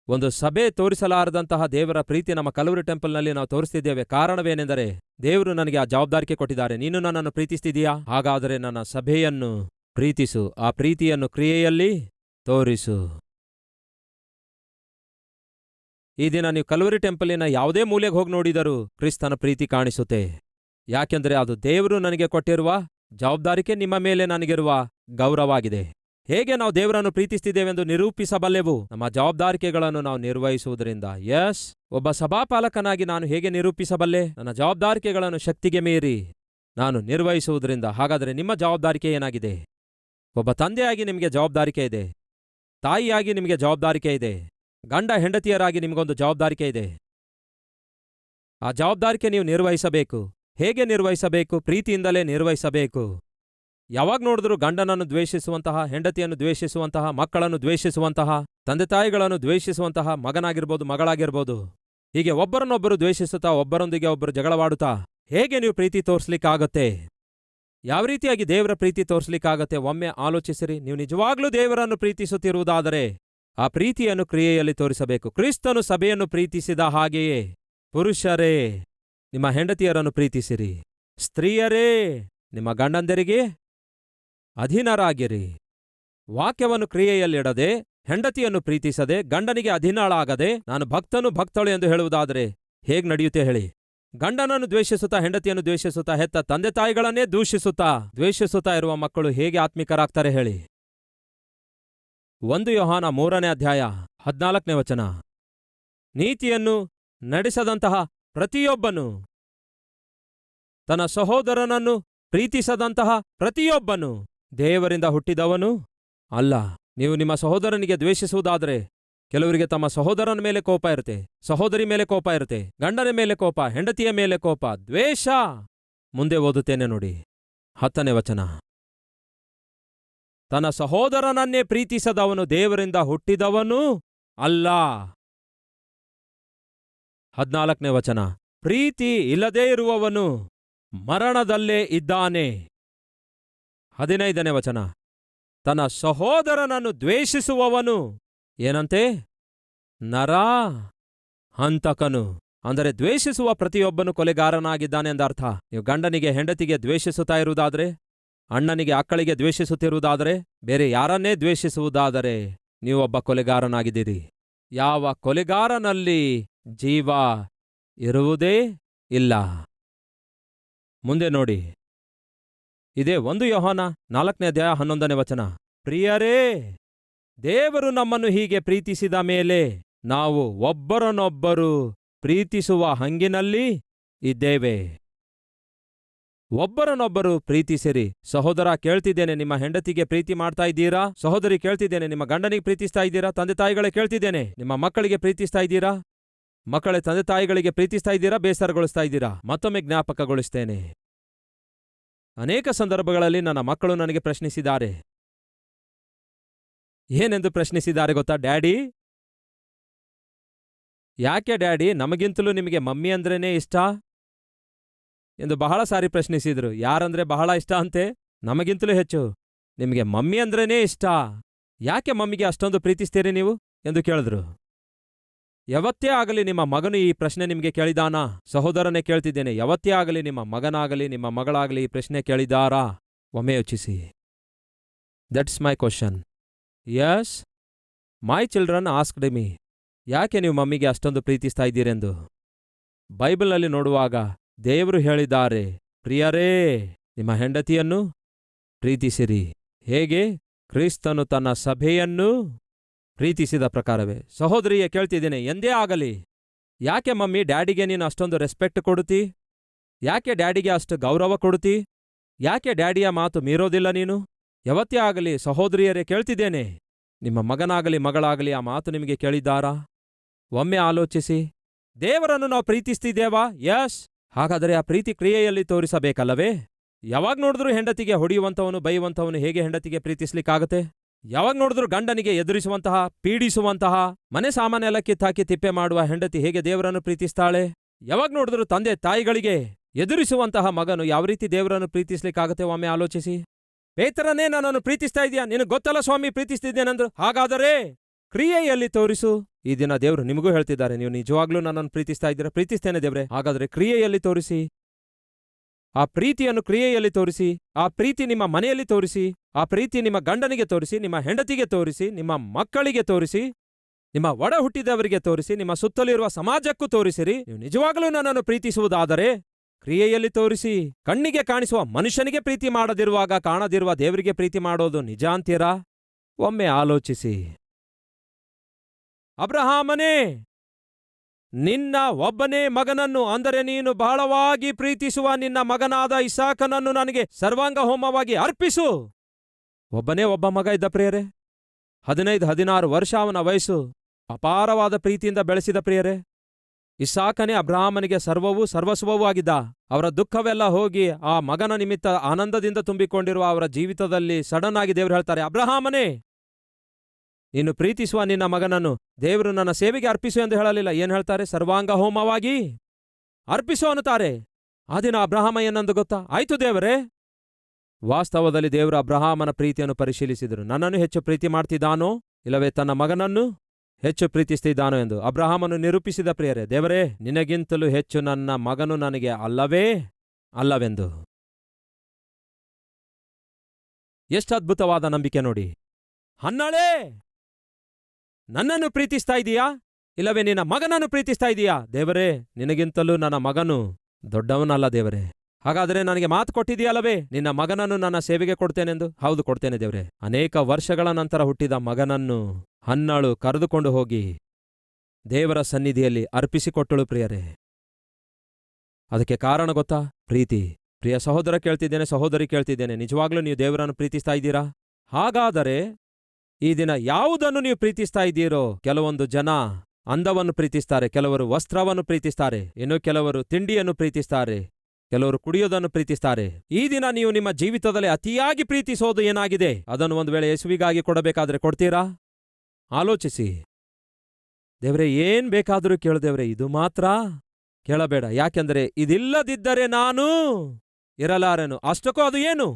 ಒಂದು ಸಭೆ ತೋರಿಸಲಾರದಂತಹ ದೇವರ ಪ್ರೀತಿ ನಮ್ಮ ಕಲ್ವರಿ ಟೆಂಪಲ್ನಲ್ಲಿ ನಾವು ತೋರಿಸ್ತಿದ್ದೇವೆ. ಕಾರಣವೇನೆಂದರೆ ದೇವರು ನನಗೆ ಆ ಜವಾಬ್ದಾರಿಕೆ ಕೊಟ್ಟಿದ್ದಾರೆ. ನೀನು ನನ್ನನ್ನು ಪ್ರೀತಿಸ್ತಿದೀಯಾ? ಹಾಗಾದರೆ ನನ್ನ ಸಭೆಯನ್ನು ಪ್ರೀತಿಸು. ಆ ಪ್ರೀತಿಯನ್ನು ಕ್ರಿಯೆಯಲ್ಲಿ ತೋರಿಸು. ಈ ದಿನ ನೀವು ಕಲ್ವರಿ ಟೆಂಪಲಿನ ಯಾವುದೇ ಮೂಲೆಗೆ ಹೋಗಿ ನೋಡಿದರೂ ಕ್ರಿಸ್ತನ ಪ್ರೀತಿ ಕಾಣಿಸುತ್ತೆ. ಯಾಕೆಂದರೆ ಅದು ದೇವರು ನನಗೆ ಕೊಟ್ಟಿರುವ ಜವಾಬ್ದಾರಿಕೆ, ನಿಮ್ಮ ಮೇಲೆ ನನಗಿರುವ ಗೌರವವಾಗಿದೆ. ಹೇಗೆ ನಾವು ದೇವರನ್ನು ಪ್ರೀತಿಸ್ತಿದ್ದೇವೆಂದು ನಿರೂಪಿಸಬಲ್ಲೆವು? ನಮ್ಮ ಜವಾಬ್ದಾರಿಕೆಗಳನ್ನು ನಾವು ನಿರ್ವಹಿಸುವುದರಿಂದ. ಯಸ್, ಒಬ್ಬ ಸಭಾಪಾಲಕನಾಗಿ ನಾನು ಹೇಗೆ ನಿರೂಪಿಸಬಲ್ಲೆ? ನನ್ನ ಜವಾಬ್ದಾರಿಕೆಗಳನ್ನು ಶಕ್ತಿಗೆ ಮೀರಿ ನಾನು ನಿರ್ವಹಿಸುವುದರಿಂದ. ಹಾಗಾದರೆ ನಿಮ್ಮ ಜವಾಬ್ದಾರಿಕೆ ಏನಾಗಿದೆ? ಒಬ್ಬ ತಂದೆಯಾಗಿ ನಿಮಗೆ ಜವಾಬ್ದಾರಿಕೆ ಇದೆ. ತಾಯಿಯಾಗಿ ನಿಮಗೆ ಜವಾಬ್ದಾರಿಕೆ ಇದೆ. ಗಂಡ ಹೆಂಡತಿಯರಾಗಿ ನಿಮಗೊಂದು ಜವಾಬ್ದಾರಿಕೆ ಇದೆ. ಆ ಜವಾಬ್ದಾರಿಕೆ ನೀವು ನಿರ್ವಹಿಸಬೇಕು. ಹೇಗೆ ನಿರ್ವಹಿಸಬೇಕು? ಪ್ರೀತಿಯಿಂದಲೇ ನಿರ್ವಹಿಸಬೇಕು. ಯಾವಾಗ ನೋಡಿದ್ರೂ ಗಂಡನನ್ನು ದ್ವೇಷಿಸುವಂತಹ, ಹೆಂಡತಿಯನ್ನು ದ್ವೇಷಿಸುವಂತಹ, ಮಕ್ಕಳನ್ನು ದ್ವೇಷಿಸುವಂತಹ, ತಂದೆ ತಾಯಿಗಳನ್ನು ದ್ವೇಷಿಸುವಂತಹ ಮಗನಾಗಿರ್ಬೋದು, ಮಗಳಾಗಿರ್ಬೋದು, ಹೀಗೆ ಒಬ್ಬರನ್ನೊಬ್ಬರು ದ್ವೇಷಿಸುತ್ತಾ ಒಬ್ಬರೊಂದಿಗೆ ಒಬ್ಬರು ಜಗಳವಾಡುತ್ತಾ ಹೇಗೆ ನೀವು ಪ್ರೀತಿ ತೋರಿಸ್ಲಿಕ್ಕಾಗತ್ತೆ? ಯಾವ ರೀತಿಯಾಗಿ ದೇವರ ಪ್ರೀತಿ ತೋರಿಸ್ಲಿಕ್ಕಾಗತ್ತೆ? ಒಮ್ಮೆ ಆಲೋಚಿಸಿರಿ. ನೀವು ನಿಜವಾಗ್ಲೂ ದೇವರನ್ನು ಪ್ರೀತಿಸುತ್ತಿರುವುದಾದರೆ ಆ ಪ್ರೀತಿಯನ್ನು ಕ್ರಿಯೆಯಲ್ಲಿ ತೋರಿಸಬೇಕು. ಕ್ರಿಸ್ತನು ಸಭೆಯನ್ನು ಪ್ರೀತಿಸಿದ ಹಾಗೆಯೇ ಪುರುಷರೇ ನಿಮ್ಮ ಹೆಂಡತಿಯರನ್ನು ಪ್ರೀತಿಸಿರಿ. ಸ್ತ್ರೀಯರೇ ನಿಮ್ಮ ಗಂಡಂದರಿಗೆ ಅಧೀನರಾಗಿರಿ. ವಾಕ್ಯವನ್ನು ಕ್ರಿಯೆಯಲ್ಲಿಡದೆ, ಹೆಂಡತಿಯನ್ನು ಪ್ರೀತಿಸದೆ, ಗಂಡನಿಗೆ ಅಧೀನಳಾಗದೆ ನಾನು ಭಕ್ತನು ಭಕ್ತಳು ಎಂದು ಹೇಳುವುದಾದರೆ ಹೇಗೆ ನಡೆಯುತ್ತೆ ಹೇಳಿ? ಗಂಡನನ್ನು ದ್ವೇಷಿಸುತ್ತಾ, ಹೆಂಡತಿಯನ್ನು ದ್ವೇಷಿಸುತ್ತಾ, ಹೆತ್ತ ತಂದೆ ತಾಯಿಗಳನ್ನೇ ದ್ವೇಷಿಸುತ್ತಾ ಇರುವ ಮಕ್ಕಳು ಹೇಗೆ ಆತ್ಮಿಕರಾಗ್ತಾರೆ ಹೇಳಿ? 1 ಯೋಹಾನ 3ನೇ ಅಧ್ಯಾಯ 14ನೇ ವಚನ. ನೀತಿಯನ್ನು ನಡೆಸದಂತಹ ಪ್ರತಿಯೊಬ್ಬನು, ತನ್ನ ಸಹೋದರನನ್ನು ಪ್ರೀತಿಸದಂತಹ ಪ್ರತಿಯೊಬ್ಬನು ದೇವರಿಂದ ಹುಟ್ಟಿದವನು ಅಲ್ಲ. ನೀವು ನಿಮ್ಮ ಸಹೋದರನಿಗೆ ದ್ವೇಷಿಸುವುದಾದರೆ, ಕೆಲವರಿಗೆ ತಮ್ಮ ಸಹೋದರನ ಮೇಲೆ ಕೋಪ ಇರುತ್ತೆ, ಸಹೋದರಿ ಮೇಲೆ ಕೋಪ ಇರುತ್ತೆ, ಗಂಡನ ಮೇಲೆ ಕೋಪ, ಹೆಂಡತಿಯ ಮೇಲೆ ಕೋಪ, ದ್ವೇಷ. ಮುಂದೆ ಓದುತ್ತೇನೆ ನೋಡಿ, 10ನೇ ವಚನ. ತನ್ನ ಸಹೋದರನನ್ನೇ ಪ್ರೀತಿಸದವನು ದೇವರಿಂದ ಹುಟ್ಟಿದವನೂ ಅಲ್ಲ. 14ನೇ ವಚನ. ಪ್ರೀತಿ ಇಲ್ಲದೇ ಇರುವವನು ಮರಣದಲ್ಲೇ ಇದ್ದಾನೆ. 15ನೇ ವಚನ. ತನ್ನ ಸಹೋದರನನ್ನು ದ್ವೇಷಿಸುವವನು ಏನಂತೆ? ಹಂತಕನು. ಅಂದರೆ ದ್ವೇಷಿಸುವ ಪ್ರತಿಯೊಬ್ಬನು ಕೊಲೆಗಾರನಾಗಿದ್ದಾನೆ ಎಂದರ್ಥ. ನೀವು ಗಂಡನಿಗೆ ಹೆಂಡತಿಗೆ ದ್ವೇಷಿಸುತ್ತಾ ಇರುವುದಾದರೆ, ಅಣ್ಣನಿಗೆ ಅಕ್ಕಳಿಗೆ ದ್ವೇಷಿಸುತ್ತಿರುವುದಾದರೆ, ಬೇರೆ ಯಾರನ್ನೇ ದ್ವೇಷಿಸುವುದಾದರೆ ನೀವೊಬ್ಬ ಕೊಲೆಗಾರನಾಗಿದ್ದೀರಿ. ಯಾವ ಕೊಲೆಗಾರನಲ್ಲಿ ಜೀವ ಇರುವುದೇ ಇಲ್ಲ. ಮುಂದೆ ನೋಡಿ, ಇದೇ 1 ಯೋಹಾನ 4ನೇ ಅಧ್ಯಾಯ 11ನೇ ವಚನ. ಪ್ರಿಯರೇ, ದೇವರು ನಮ್ಮನ್ನು ಹೀಗೆ ಪ್ರೀತಿಸಿದ ಮೇಲೆ ನಾವು ಒಬ್ಬರನ್ನೊಬ್ಬರು ಪ್ರೀತಿಸುವ ಹಂಗಿನಲ್ಲಿ ಇದ್ದೇವೆ. ಒಬ್ಬರನ್ನೊಬ್ಬರು ಪ್ರೀತಿಸಿರಿ. ಸಹೋದರ ಕೇಳ್ತಿದ್ದೇನೆ, ನಿಮ್ಮ ಹೆಂಡತಿಗೆ ಪ್ರೀತಿ ಮಾಡ್ತಾ ಇದ್ದೀರಾ? ಸಹೋದರಿ ಕೇಳ್ತಿದ್ದೇನೆ, ನಿಮ್ಮ ಗಂಡನಿಗೆ ಪ್ರೀತಿಸ್ತಾ ಇದ್ದೀರಾ? ತಂದೆ ತಾಯಿಗಳೇ ಕೇಳ್ತಿದ್ದೇನೆ, ನಿಮ್ಮ ಮಕ್ಕಳಿಗೆ ಪ್ರೀತಿಸ್ತಾ ಇದ್ದೀರಾ? ಮಕ್ಕಳೇ ತಂದೆ ತಾಯಿಗಳಿಗೆ ಪ್ರೀತಿಸ್ತಾ ಇದ್ದೀರಾ? ಬೇಸರಗೊಳಿಸ್ತಾ ಇದ್ದೀರಾ? ಮತ್ತೊಮ್ಮೆ ಜ್ಞಾಪಕಗೊಳಿಸ್ತೇನೆ, ಅನೇಕ ಸಂದರ್ಭಗಳಲ್ಲಿ ನನ್ನ ಮಕ್ಕಳು ನನಗೆ ಪ್ರಶ್ನಿಸಿದ್ದಾರೆ. ಏನೆಂದು ಪ್ರಶ್ನಿಸಿದ್ದಾರೆ ಗೊತ್ತಾ? ಡ್ಯಾಡಿ, ಯಾಕೆ ಡ್ಯಾಡಿ ನಮಗಿಂತಲೂ ನಿಮಗೆ ಮಮ್ಮಿ ಅಂದ್ರೇನೇ ಇಷ್ಟ ಎಂದು ಬಹಳ ಸಾರಿ ಪ್ರಶ್ನಿಸಿದ್ರು. ಯಾರಂದ್ರೆ ಬಹಳ ಇಷ್ಟ ಅಂತೆ? ನಮಗಿಂತಲೂ ಹೆಚ್ಚು ನಿಮಗೆ ಮಮ್ಮಿ ಅಂದ್ರೇನೇ ಇಷ್ಟ. ಯಾಕೆ ಮಮ್ಮಿಗೆ ಅಷ್ಟೊಂದು ಪ್ರೀತಿಸ್ತೀರಿ ನೀವು ಎಂದು ಕೇಳಿದ್ರು. ಯಾವತ್ತೇ ಆಗಲಿ ನಿಮ್ಮ ಮಗನು ಈ ಪ್ರಶ್ನೆ ನಿಮಗೆ ಕೇಳಿದಾನಾ? ಸಹೋದರನೇ ಕೇಳ್ತಿದ್ದೇನೆ, ಯಾವತ್ತೇ ಆಗಲಿ ನಿಮ್ಮ ಮಗನಾಗಲಿ ನಿಮ್ಮ ಮಗಳಾಗಲಿ ಈ ಪ್ರಶ್ನೆ ಕೇಳಿದಾರಾ? ಒಮ್ಮೆ ಯೋಚಿಸಿ. That's my question. Yes, my children asked me, ಯಾಕೆ ನೀವು ಮಮ್ಮಿಗೆ ಅಷ್ಟೊಂದು ಪ್ರೀತಿಸ್ತಾ ಇದ್ದೀರೆಂದು. ಬೈಬಲ್ನಲ್ಲಿ ನೋಡುವಾಗ ದೇವರು ಹೇಳಿದ್ದಾರೆ, ಪ್ರಿಯರೇ, ನಿಮ್ಮ ಹೆಂಡತಿಯನ್ನು ಪ್ರೀತಿಸಿರಿ. ಹೇಗೆ? ಕ್ರಿಸ್ತನು ತನ್ನ ಸಭೆಯನ್ನು ಪ್ರೀತಿಸಿದ ಪ್ರಕಾರವೇ. ಸಹೋದರಿಯೇ, ಕೇಳ್ತಿದ್ದೇನೆ, ಎಂದೇ ಆಗಲಿ ಯಾಕೆ ಮಮ್ಮಿ ಡ್ಯಾಡಿಗೆ ನೀನು ಅಷ್ಟೊಂದು ರೆಸ್ಪೆಕ್ಟ್ ಕೊಡುತ್ತಿ? ಯಾಕೆ ಡ್ಯಾಡಿಗೆ ಅಷ್ಟು ಗೌರವ ಕೊಡುತ್ತಿ? ಯಾಕೆ ಡ್ಯಾಡಿಯ ಮಾತು ಮೀರೋದಿಲ್ಲ ನೀನು? ಯಾವತ್ತೇ ಆಗಲಿ ಸಹೋದರಿಯರೇ ಕೇಳ್ತಿದ್ದೇನೆ, ನಿಮ್ಮ ಮಗನಾಗಲಿ ಮಗಳಾಗಲಿ ಆ ಮಾತು ನಿಮಗೆ ಕೇಳಿದ್ದಾರಾ? ಒಮ್ಮೆ ಆಲೋಚಿಸಿ. ದೇವರನ್ನು ನಾವು ಪ್ರೀತಿಸ್ತಿದ್ದೇವಾ? ಯಸ್. ಹಾಗಾದರೆ ಆ ಪ್ರೀತಿ ಕ್ರಿಯೆಯಲ್ಲಿ ತೋರಿಸಬೇಕಲ್ಲವೇ? ಯಾವಾಗ ನೋಡಿದ್ರೂ ಹೆಂಡತಿಗೆ ಹೊಡೆಯುವಂಥವನು, ಬೈಯುವಂಥವನು ಹೇಗೆ ಹೆಂಡತಿಗೆ ಪ್ರೀತಿಸ್ಲಿಕ್ಕಾಗತ್ತೆ? ಯಾವಾಗ ನೋಡಿದ್ರೂ ಗಂಡನಿಗೆ ಎದುರಿಸುವಂತಹ, ಪೀಡಿಸುವಂತಹ, ಮನೆ ಸಾಮಾನೆಲ್ಲ ಕಿತ್ತಾಕಿ ತಿಪ್ಪೆ ಮಾಡುವ ಹೆಂಡತಿ ಹೇಗೆ ದೇವರನ್ನು ಪ್ರೀತಿಸ್ತಾಳೆ? ಯಾವಾಗ ನೋಡಿದ್ರೂ ತಂದೆ ತಾಯಿಗಳಿಗೆ ಎದುರಿಸುವಂತಹ ಮಗನು ಯಾವ ರೀತಿ ದೇವರನ್ನು ಪ್ರೀತಿಸ್ಲಿಕ್ಕಾಗತ್ತೆ? ಒಮ್ಮೆ ಆಲೋಚಿಸಿ. ಪೇತ್ರನೇ ನನ್ನನ್ನು ಪ್ರೀತಿಸ್ತಾ ಇದೆಯಾ? ನಿನಗೆ ಗೊತ್ತಲ್ಲ ಸ್ವಾಮಿ ಪ್ರೀತಿಸ್ತಿದ್ದೇನೆಂದ್ರು. ಹಾಗಾದರೆ ಕ್ರಿಯೆಯಲ್ಲಿ ತೋರಿಸು. ಈ ದಿನ ದೇವರು ನಿಮಗೂ ಹೇಳ್ತಿದ್ದಾರೆ, ನೀವು ನಿಜವಾಗ್ಲೂ ನನ್ನನ್ನು ಪ್ರೀತಿಸ್ತಾ ಇದ್ದೀರಾ? ಪ್ರೀತಿಸ್ತೇನೆ ದೇವ್ರೆ. ಹಾಗಾದರೆ ಕ್ರಿಯೆಯಲ್ಲಿ ತೋರಿಸಿ. ಆ ಪ್ರೀತಿಯನ್ನು ಕ್ರಿಯೆಯಲ್ಲಿ ತೋರಿಸಿ. ಆ ಪ್ರೀತಿ ನಿಮ್ಮ ಮನೆಯಲ್ಲಿ ತೋರಿಸಿ. ಆ ಪ್ರೀತಿ ನಿಮ್ಮ ಗಂಡನಿಗೆ ತೋರಿಸಿ, ನಿಮ್ಮ ಹೆಂಡತಿಗೆ ತೋರಿಸಿ, ನಿಮ್ಮ ಮಕ್ಕಳಿಗೆ ತೋರಿಸಿ, ನಿಮ್ಮ ಒಡ ಹುಟ್ಟಿದವರಿಗೆ ತೋರಿಸಿ, ನಿಮ್ಮ ಸುತ್ತಲಿರುವ ಸಮಾಜಕ್ಕೂ ತೋರಿಸಿರಿ. ನೀವು ನಿಜವಾಗಲೂ ನನ್ನನ್ನು ಪ್ರೀತಿಸುವುದಾದರೆ ಕ್ರಿಯೆಯಲ್ಲಿ ತೋರಿಸಿ. ಕಣ್ಣಿಗೆ ಕಾಣಿಸುವ ಮನುಷ್ಯನಿಗೆ ಪ್ರೀತಿ ಮಾಡದಿರುವಾಗ ಕಾಣದಿರುವ ದೇವರಿಗೆ ಪ್ರೀತಿ ಮಾಡೋದು ನಿಜ ಅಂತೀರಾ? ಒಮ್ಮೆ ಆಲೋಚಿಸಿ. ಅಬ್ರಹಾಮನೇ, ನಿನ್ನ ಒಬ್ಬನೇ ಮಗನನ್ನು, ಅಂದರೆ ನೀನು ಬಹಳವಾಗಿ ಪ್ರೀತಿಸುವ ನಿನ್ನ ಮಗನಾದ ಇಸಾಕನನ್ನು ನನಗೆ ಸರ್ವಾಂಗ ಹೋಮವಾಗಿ ಅರ್ಪಿಸು. ಒಬ್ಬನೇ ಒಬ್ಬ ಮಗ ಇದ್ದ ಪ್ರಿಯರೇ. 15-16 ವರ್ಷ ಅವನ ವಯಸ್ಸು. ಅಪಾರವಾದ ಪ್ರೀತಿಯಿಂದ ಬೆಳೆಸಿದ ಪ್ರಿಯರೇ. ಇಸಾಕನೇ ಅಬ್ರಹಾಮನಿಗೆ ಸರ್ವವೂ ಸರ್ವಸ್ವವೂ ಆಗಿದ್ದ. ಅವರ ದುಃಖವೆಲ್ಲ ಹೋಗಿ ಆ ಮಗನ ನಿಮಿತ್ತ ಆನಂದದಿಂದ ತುಂಬಿಕೊಂಡಿರುವ ಅವರ ಜೀವಿತದಲ್ಲಿ ಸಡನ್ ಆಗಿ ದೇವರು ಹೇಳ್ತಾರೆ, ಅಬ್ರಹಾಮನೇ, ನೀನು ಪ್ರೀತಿಸುವ ನಿನ್ನ ಮಗನನ್ನು ದೇವರು ನನ್ನ ಸೇವೆಗೆ ಅರ್ಪಿಸು ಎಂದು ಹೇಳಲಿಲ್ಲ. ಏನು ಹೇಳ್ತಾರೆ? ಸರ್ವಾಂಗ ಹೋಮವಾಗಿ ಅರ್ಪಿಸು ಅನ್ನುತ್ತಾರೆ. ಆ ದಿನ ಅಬ್ರಹಾಮ ಏನಂದು ಗೊತ್ತಾ? ಆಯ್ತು ದೇವರೇ. ವಾಸ್ತವದಲ್ಲಿ ದೇವರು ಅಬ್ರಹಾಮನ ಪ್ರೀತಿಯನ್ನು ಪರಿಶೀಲಿಸಿದರು. ನನ್ನನ್ನು ಹೆಚ್ಚು ಪ್ರೀತಿ ಮಾಡ್ತಿದ್ದಾನೋ ಇಲ್ಲವೇ ತನ್ನ ಮಗನನ್ನು ಹೆಚ್ಚು ಪ್ರೀತಿಸ್ತಿದ್ದಾನೋ ಎಂದು ಅಬ್ರಹಾಮನು ನಿರೂಪಿಸಿದ ಪ್ರಿಯರೇ. ದೇವರೇ, ನಿನಗಿಂತಲೂ ಹೆಚ್ಚು ನನ್ನ ಮಗನು ನನಗೆ ಅಲ್ಲವೇ ಅಲ್ಲವೆಂದು. ಎಷ್ಟು ಅದ್ಭುತವಾದ ನಂಬಿಕೆ ನೋಡಿ. ಹನ್ನಳೇ, ನನ್ನನ್ನು ಪ್ರೀತಿಸ್ತಾ ಇದೀಯಾ ಇಲ್ಲವೇ ನಿನ್ನ ಮಗನನ್ನು ಪ್ರೀತಿಸ್ತಾ ಇದೀಯಾ? ದೇವರೇ, ನಿನಗಿಂತಲೂ ನನ್ನ ಮಗನು ದೊಡ್ಡವನಲ್ಲ ದೇವರೇ. ಹಾಗಾದರೆ ನನಗೆ ಮಾತು ಕೊಟ್ಟಿದೆಯಲ್ಲವೇ, ನಿನ್ನ ಮಗನನ್ನು ನನ್ನ ಸೇವೆಗೆ ಕೊಡ್ತೇನೆಂದು? ಹೌದು, ಕೊಡ್ತೇನೆ ದೇವರೇ. ಅನೇಕ ವರ್ಷಗಳ ನಂತರ ಹುಟ್ಟಿದ ಮಗನನ್ನು ಹನ್ನಳು ಕರೆದುಕೊಂಡು ಹೋಗಿ ದೇವರ ಸನ್ನಿಧಿಯಲ್ಲಿ ಅರ್ಪಿಸಿಕೊಟ್ಟಳು ಪ್ರಿಯರೇ. ಅದಕ್ಕೆ ಕಾರಣ ಗೊತ್ತಾ? ಪ್ರೀತಿ. ಪ್ರಿಯ ಸಹೋದರ ಕೇಳ್ತಿದ್ದೇನೆ, ಸಹೋದರಿ ಕೇಳ್ತಿದ್ದೇನೆ, ನಿಜವಾಗ್ಲೂ ನೀವು ದೇವರನ್ನು ಪ್ರೀತಿಸ್ತಾ ಇದ್ದೀರಾ? ಹಾಗಾದರೆ ಈ ದಿನ ಯಾವುದನ್ನು ನೀವು ಪ್ರೀತಿಸ್ತಾ ಇದ್ದೀರೋ? ಕೆಲವೊಂದು ಜನ ಅಂದವನ್ನು ಪ್ರೀತಿಸ್ತಾರೆ, ಕೆಲವರು ವಸ್ತ್ರವನ್ನು ಪ್ರೀತಿಸ್ತಾರೆ, ಇನ್ನು ಕೆಲವರು ತಿಂಡಿಯನ್ನು ಪ್ರೀತಿಸ್ತಾರೆ, ಕೆಲವರು ಕುಡಿಯೋದನ್ನು ಪ್ರೀತಿಸ್ತಾರೆ. ಈ ದಿನ ನೀವು ನಿಮ್ಮ ಜೀವಿತದಲ್ಲಿ ಅತಿಯಾಗಿ ಪ್ರೀತಿಸೋದು ಏನಾಗಿದೆ? ಅದನ್ನು ಒಂದು ವೇಳೆ ಯೇಸುವಿಗಾಗಿ ಕೊಡಬೇಕಾದ್ರೆ ಕೊಡ್ತೀರಾ? ಆಲೋಚಿಸಿ. ದೇವ್ರೆ, ಏನ್ ಬೇಕಾದರೂ ಕೇಳು ದೇವ್ರೆ, ಇದು ಮಾತ್ರ ಕೇಳಬೇಡ. ಯಾಕೆಂದರೆ ಇದಿಲ್ಲದಿದ್ದರೆ ನಾನು ಇರಲಾರೆನು. ಅಷ್ಟಕ್ಕೂ ಅದು ಏನು?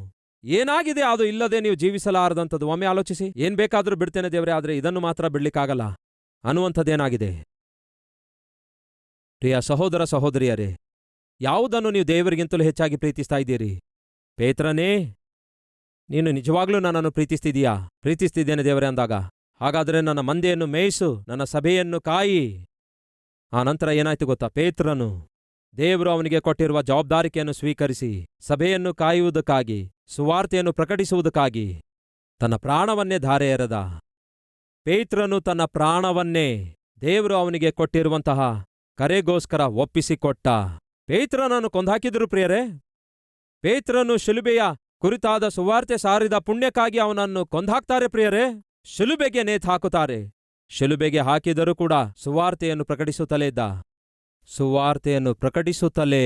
ಏನಾಗಿದೆ ಅದು ಇಲ್ಲದೆ ನೀವು ಜೀವಿಸಲಾರದಂಥದ್ದು? ಒಮ್ಮೆ ಆಲೋಚಿಸಿ. ಏನ್ ಬೇಕಾದರೂ ಬಿಡ್ತೇನೆ ದೇವ್ರೆ, ಆದರೆ ಇದನ್ನು ಮಾತ್ರ ಬಿಡ್ಲಿಕ್ಕಾಗಲ್ಲ ಅನ್ನುವಂಥದ್ದೇನಾಗಿದೆ? ಪ್ರಿಯ ಸಹೋದರ ಸಹೋದರಿಯರೇ, ಯಾವುದನ್ನು ನೀವು ದೇವರಿಗಿಂತಲೂ ಹೆಚ್ಚಾಗಿ ಪ್ರೀತಿಸ್ತಾ ಇದ್ದೀರಿ? ಪೇತ್ರನೇ, ನೀನು ನಿಜವಾಗ್ಲೂ ನನ್ನನ್ನು ಪ್ರೀತಿಸ್ತಿದೀಯಾ? ಪ್ರೀತಿಸ್ತಿದ್ದೇನೆ ದೇವರೇ ಅಂದಾಗ, ಹಾಗಾದರೆ ನನ್ನ ಮಂದೆಯನ್ನು ಮೇಯಿಸು, ನನ್ನ ಸಭೆಯನ್ನು ಕಾಯಿ. ಆ ನಂತರ ಏನಾಯ್ತು ಗೊತ್ತಾ? ಪೇತ್ರನು ದೇವರು ಅವನಿಗೆ ಕೊಟ್ಟಿರುವ ಜವಾಬ್ದಾರಿಕೆಯನ್ನು ಸ್ವೀಕರಿಸಿ ಸಭೆಯನ್ನು ಕಾಯುವುದಕ್ಕಾಗಿ, ಸುವಾರ್ತೆಯನ್ನು ಪ್ರಕಟಿಸುವುದಕ್ಕಾಗಿ ತನ್ನ ಪ್ರಾಣವನ್ನೇ ಧಾರೆ ಎರೆದ. ಪೇತ್ರನು ತನ್ನ ಪ್ರಾಣವನ್ನೇ ದೇವರು ಅವನಿಗೆ ಕೊಟ್ಟಿರುವಂತಹ ಕರೆಗೋಸ್ಕರ ಒಪ್ಪಿಸಿಕೊಟ್ಟ. ಪೇತ್ರನನ್ನು ಕೊಂದಾಕಿದರು ಪ್ರಿಯರೇ. ಪೇತ್ರನು ಶಿಲುಬೆಯ ಕುರಿತಾದ ಸುವಾರ್ತೆ ಸಾರಿದ ಪುಣ್ಯಕ್ಕಾಗಿ ಅವನನ್ನು ಕೊಂದಾಕ್ತಾರೆ ಪ್ರಿಯರೇ. ಶಿಲುಬೆಗೆ ನೇತಾಕುತ್ತಾರೆ. ಶಿಲುಬೆಗೆ ಹಾಕಿದರೂ ಕೂಡ ಸುವಾರ್ತೆಯನ್ನು ಪ್ರಕಟಿಸುತ್ತಲೇ ಇದ್ದ. ಸುವಾರ್ತೆಯನ್ನು ಪ್ರಕಟಿಸುತ್ತಲೇ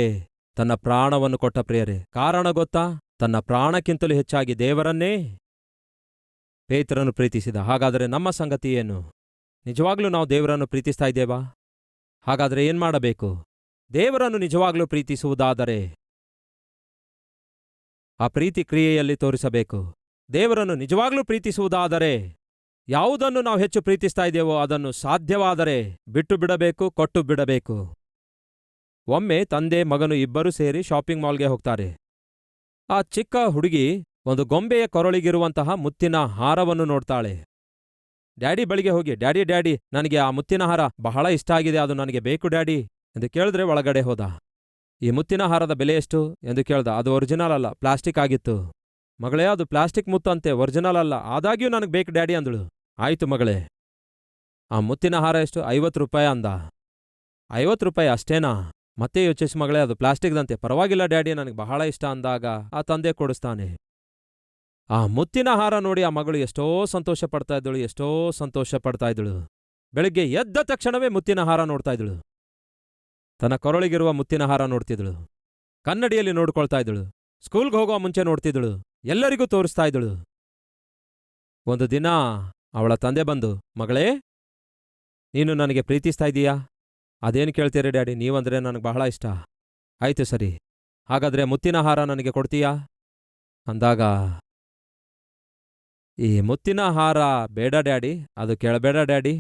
ತನ್ನ ಪ್ರಾಣವನ್ನು ಕೊಟ್ಟ ಪ್ರಿಯರೇ. ಕಾರಣ ಗೊತ್ತಾ? ತನ್ನ ಪ್ರಾಣಕ್ಕಿಂತಲೂ ಹೆಚ್ಚಾಗಿ ದೇವರನ್ನೇ ಪೇತ್ರನು ಪ್ರೀತಿಸಿದ. ಹಾಗಾದರೆ ನಮ್ಮ ಸಂಗತಿ ಏನು? ನಿಜವಾಗ್ಲೂ ನಾವು ದೇವರನ್ನು ಪ್ರೀತಿಸ್ತಾ ಇದ್ದೇವಾ? ಹಾಗಾದರೆ ಏನ್ ಮಾಡಬೇಕು? ದೇವರನ್ನು ನಿಜವಾಗ್ಲೂ ಪ್ರೀತಿಸುವುದಾದರೆ ಆ ಪ್ರೀತಿ ಕ್ರಿಯೆಯಲ್ಲಿ ತೋರಿಸಬೇಕು. ದೇವರನ್ನು ನಿಜವಾಗ್ಲೂ ಪ್ರೀತಿಸುವುದಾದರೆ ಯಾವುದನ್ನು ನಾವು ಹೆಚ್ಚು ಪ್ರೀತಿಸ್ತಾ ಇದ್ದೇವೋ ಅದನ್ನು ಸಾಧ್ಯವಾದರೆ ಬಿಟ್ಟು ಬಿಡಬೇಕು, ಕೊಟ್ಟು ಬಿಡಬೇಕು. ಒಮ್ಮೆ ತಂದೆ ಮಗನು ಇಬ್ಬರೂ ಸೇರಿ ಶಾಪಿಂಗ್ ಮಾಲ್ಗೆ ಹೋಗ್ತಾರೆ. ಆ ಚಿಕ್ಕ ಹುಡುಗಿ ಒಂದು ಗೊಂಬೆಯ ಕೊರಳಿಗಿರುವಂತಹ ಮುತ್ತಿನ ಹಾರವನ್ನು ನೋಡ್ತಾಳೆ. ಡ್ಯಾಡಿ ಬಳಿಗೆ ಹೋಗಿ, ಡ್ಯಾಡಿ ಡ್ಯಾಡಿ, ನನಗೆ ಆ ಮುತ್ತಿನ ಹಾರ ಬಹಳ ಇಷ್ಟ ಆಗಿದೆ, ಅದು ನನಗೆ ಬೇಕು ಡ್ಯಾಡಿ ಎಂದು ಕೇಳಿದ್ರೆ ಒಳಗಡೆ ಹೋದ. ಈ ಮುತ್ತಿನ ಹಾರದ ಬೆಲೆ ಎಷ್ಟು ಎಂದು ಕೇಳ್ದ. ಅದು ಒರಿಜಿನಲ್ ಅಲ್ಲ, ಪ್ಲಾಸ್ಟಿಕ್ ಆಗಿತ್ತು. ಮಗಳೇ, ಅದು ಪ್ಲಾಸ್ಟಿಕ್ ಮುತ್ತಂತೆ, ಒರಿಜಿನಲ್ ಅಲ್ಲ, ಆದಾಗ್ಯೂ ನನಗೆ ಬೇಕು ಡ್ಯಾಡಿ ಅಂದಳು. ಆಯ್ತು ಮಗಳೇ. ಆ ಮುತ್ತಿನ ಹಾರ ಎಷ್ಟು? 50 ರೂಪಾಯಿ ಅಂದ. 50 ರೂಪಾಯಿ ಅಷ್ಟೇನಾ? ಮತ್ತೆ ಯೋಚಿಸಿ ಮಗಳೇ, ಅದು ಪ್ಲಾಸ್ಟಿಕ್ದಂತೆ. ಪರವಾಗಿಲ್ಲ ಡ್ಯಾಡಿ, ನನಗೆ ಬಹಳ ಇಷ್ಟ ಅಂದಾಗ ಆ ತಂದೆ ಕೊಡಿಸ್ತಾನೆ. ಆ ಮುತ್ತಿನ ಹಾರ ನೋಡಿ ಆ ಮಗಳು ಎಷ್ಟೋ ಸಂತೋಷ ಪಡ್ತಾ ಇದ್ದಳು, ಎಷ್ಟೋ ಸಂತೋಷ ಪಡ್ತಾ ಇದ್ದಳು. ಬೆಳಿಗ್ಗೆ ಎದ್ದ ತಕ್ಷಣವೇ ಮುತ್ತಿನ ಹಾರ ನೋಡ್ತಾ ಇದ್ದಳು. ತನ್ನ ಕೊರಳಿಗಿರುವ ಮುತ್ತಿನ ಹಾರ ನೋಡ್ತಿದ್ದಳು. ಕನ್ನಡಿಯಲ್ಲಿ ನೋಡ್ಕೊಳ್ತಾ ಇದ್ದಳು. ಸ್ಕೂಲ್ಗೆ ಹೋಗುವ ಮುಂಚೆ ನೋಡ್ತಿದ್ದಳು. ಎಲ್ಲರಿಗೂ ತೋರಿಸ್ತಾ ಇದ್ದಳು. ಒಂದು ದಿನ ಅವಳ ತಂದೆ ಬಂದು, ಮಗಳೇ, ನೀನು ನನಗೆ ಪ್ರೀತಿಸ್ತಾ ಇದೀಯಾ? ಅದೇನು ಕೇಳ್ತೀರಿ ಡ್ಯಾಡಿ, ನೀವಂದ್ರೆ ನನಗೆ ಬಹಳ ಇಷ್ಟ. ಆಯ್ತು ಸರಿ, ಹಾಗಾದ್ರೆ ಮುತ್ತಿನ ಹಾರ ನನಗೆ ಕೊಡ್ತೀಯಾ ಅಂದಾಗ, ಈ ಮುತ್ತಿನ ಹಾರ ಬೇಡ ಡ್ಯಾಡಿ, ಅದು ಕೇಳಬೇಡ ಡ್ಯಾಡಿ,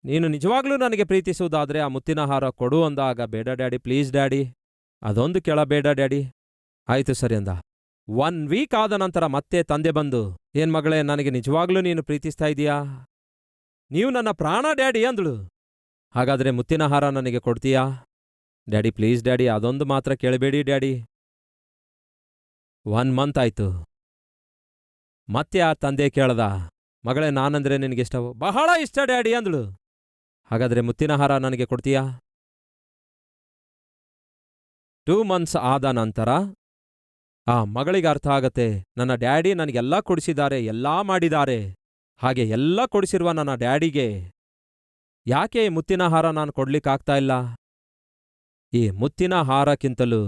ನೀನು ನಿಜವಾಗ್ಲೂ ನನಗೆ ಪ್ರೀತಿಸುವುದಾದ್ರೆ ಆ ಮುತ್ತಿನ ಹಾರ ಕೊಡು ಅಂದಾಗ, ಬೇಡ ಡ್ಯಾಡಿ, ಪ್ಲೀಸ್ ಡ್ಯಾಡಿ, ಅದೊಂದು ಕೇಳಬೇಡ ಡ್ಯಾಡಿ. ಆಯ್ತು ಸರಿ ಅಂದ. 1 ವೀಕ್ ಆದ ನಂತರ ಮತ್ತೆ ತಂದೆ ಬಂದು, ಏನ್ ಮಗಳೇ, ನನಗೆ ನಿಜವಾಗ್ಲೂ ನೀನು ಪ್ರೀತಿಸ್ತಾ ಇದೀಯಾ? ನೀವು ನನ್ನ ಪ್ರಾಣ ಡ್ಯಾಡಿ ಅಂದಳು. ಹಾಗಾದ್ರೆ ಮುತ್ತಿನ ಹಾರ ನನಗೆ ಕೊಡ್ತೀಯಾ? ಡ್ಯಾಡಿ ಪ್ಲೀಸ್ ಡ್ಯಾಡಿ, ಅದೊಂದು ಮಾತ್ರ ಕೇಳಬೇಡಿ ಡ್ಯಾಡಿ. 1 ಮಂತ್ ಆಯ್ತು. ಮತ್ತೆ ಆ ತಂದೆ ಕೇಳ್ದ, ಮಗಳೇ, ನಾನಂದ್ರೆ ನಿನಗಿಷ್ಟವು? ಬಹಳ ಇಷ್ಟ ಡ್ಯಾಡಿ ಅಂದಳು. ಹಾಗಾದ್ರೆ ಮುತ್ತಿನ ಹಾರ ನನಗೆ ಕೊಡ್ತೀಯಾ? 2 ಮಂತ್ಸ್ ಆದ ನಂತರ ಆ ಮಗಳಿಗೆ ಅರ್ಥ ಆಗತ್ತೆ, ನನ್ನ ಡ್ಯಾಡಿ ನನಗೆಲ್ಲ ಕೊಡಿಸಿದ್ದಾರೆ, ಎಲ್ಲಾ ಮಾಡಿದ್ದಾರೆ. ಹಾಗೆ ಎಲ್ಲ ಕೊಡಿಸಿರುವ ನನ್ನ ಡ್ಯಾಡಿಗೆ ಯಾಕೆ ಈ ಮುತ್ತಿನ ಹಾರ ನಾನು ಕೊಡ್ಲಿಕ್ಕಾಗ್ತಾ ಇಲ್ಲ? ಈ ಮುತ್ತಿನ ಹಾರಕ್ಕಿಂತಲೂ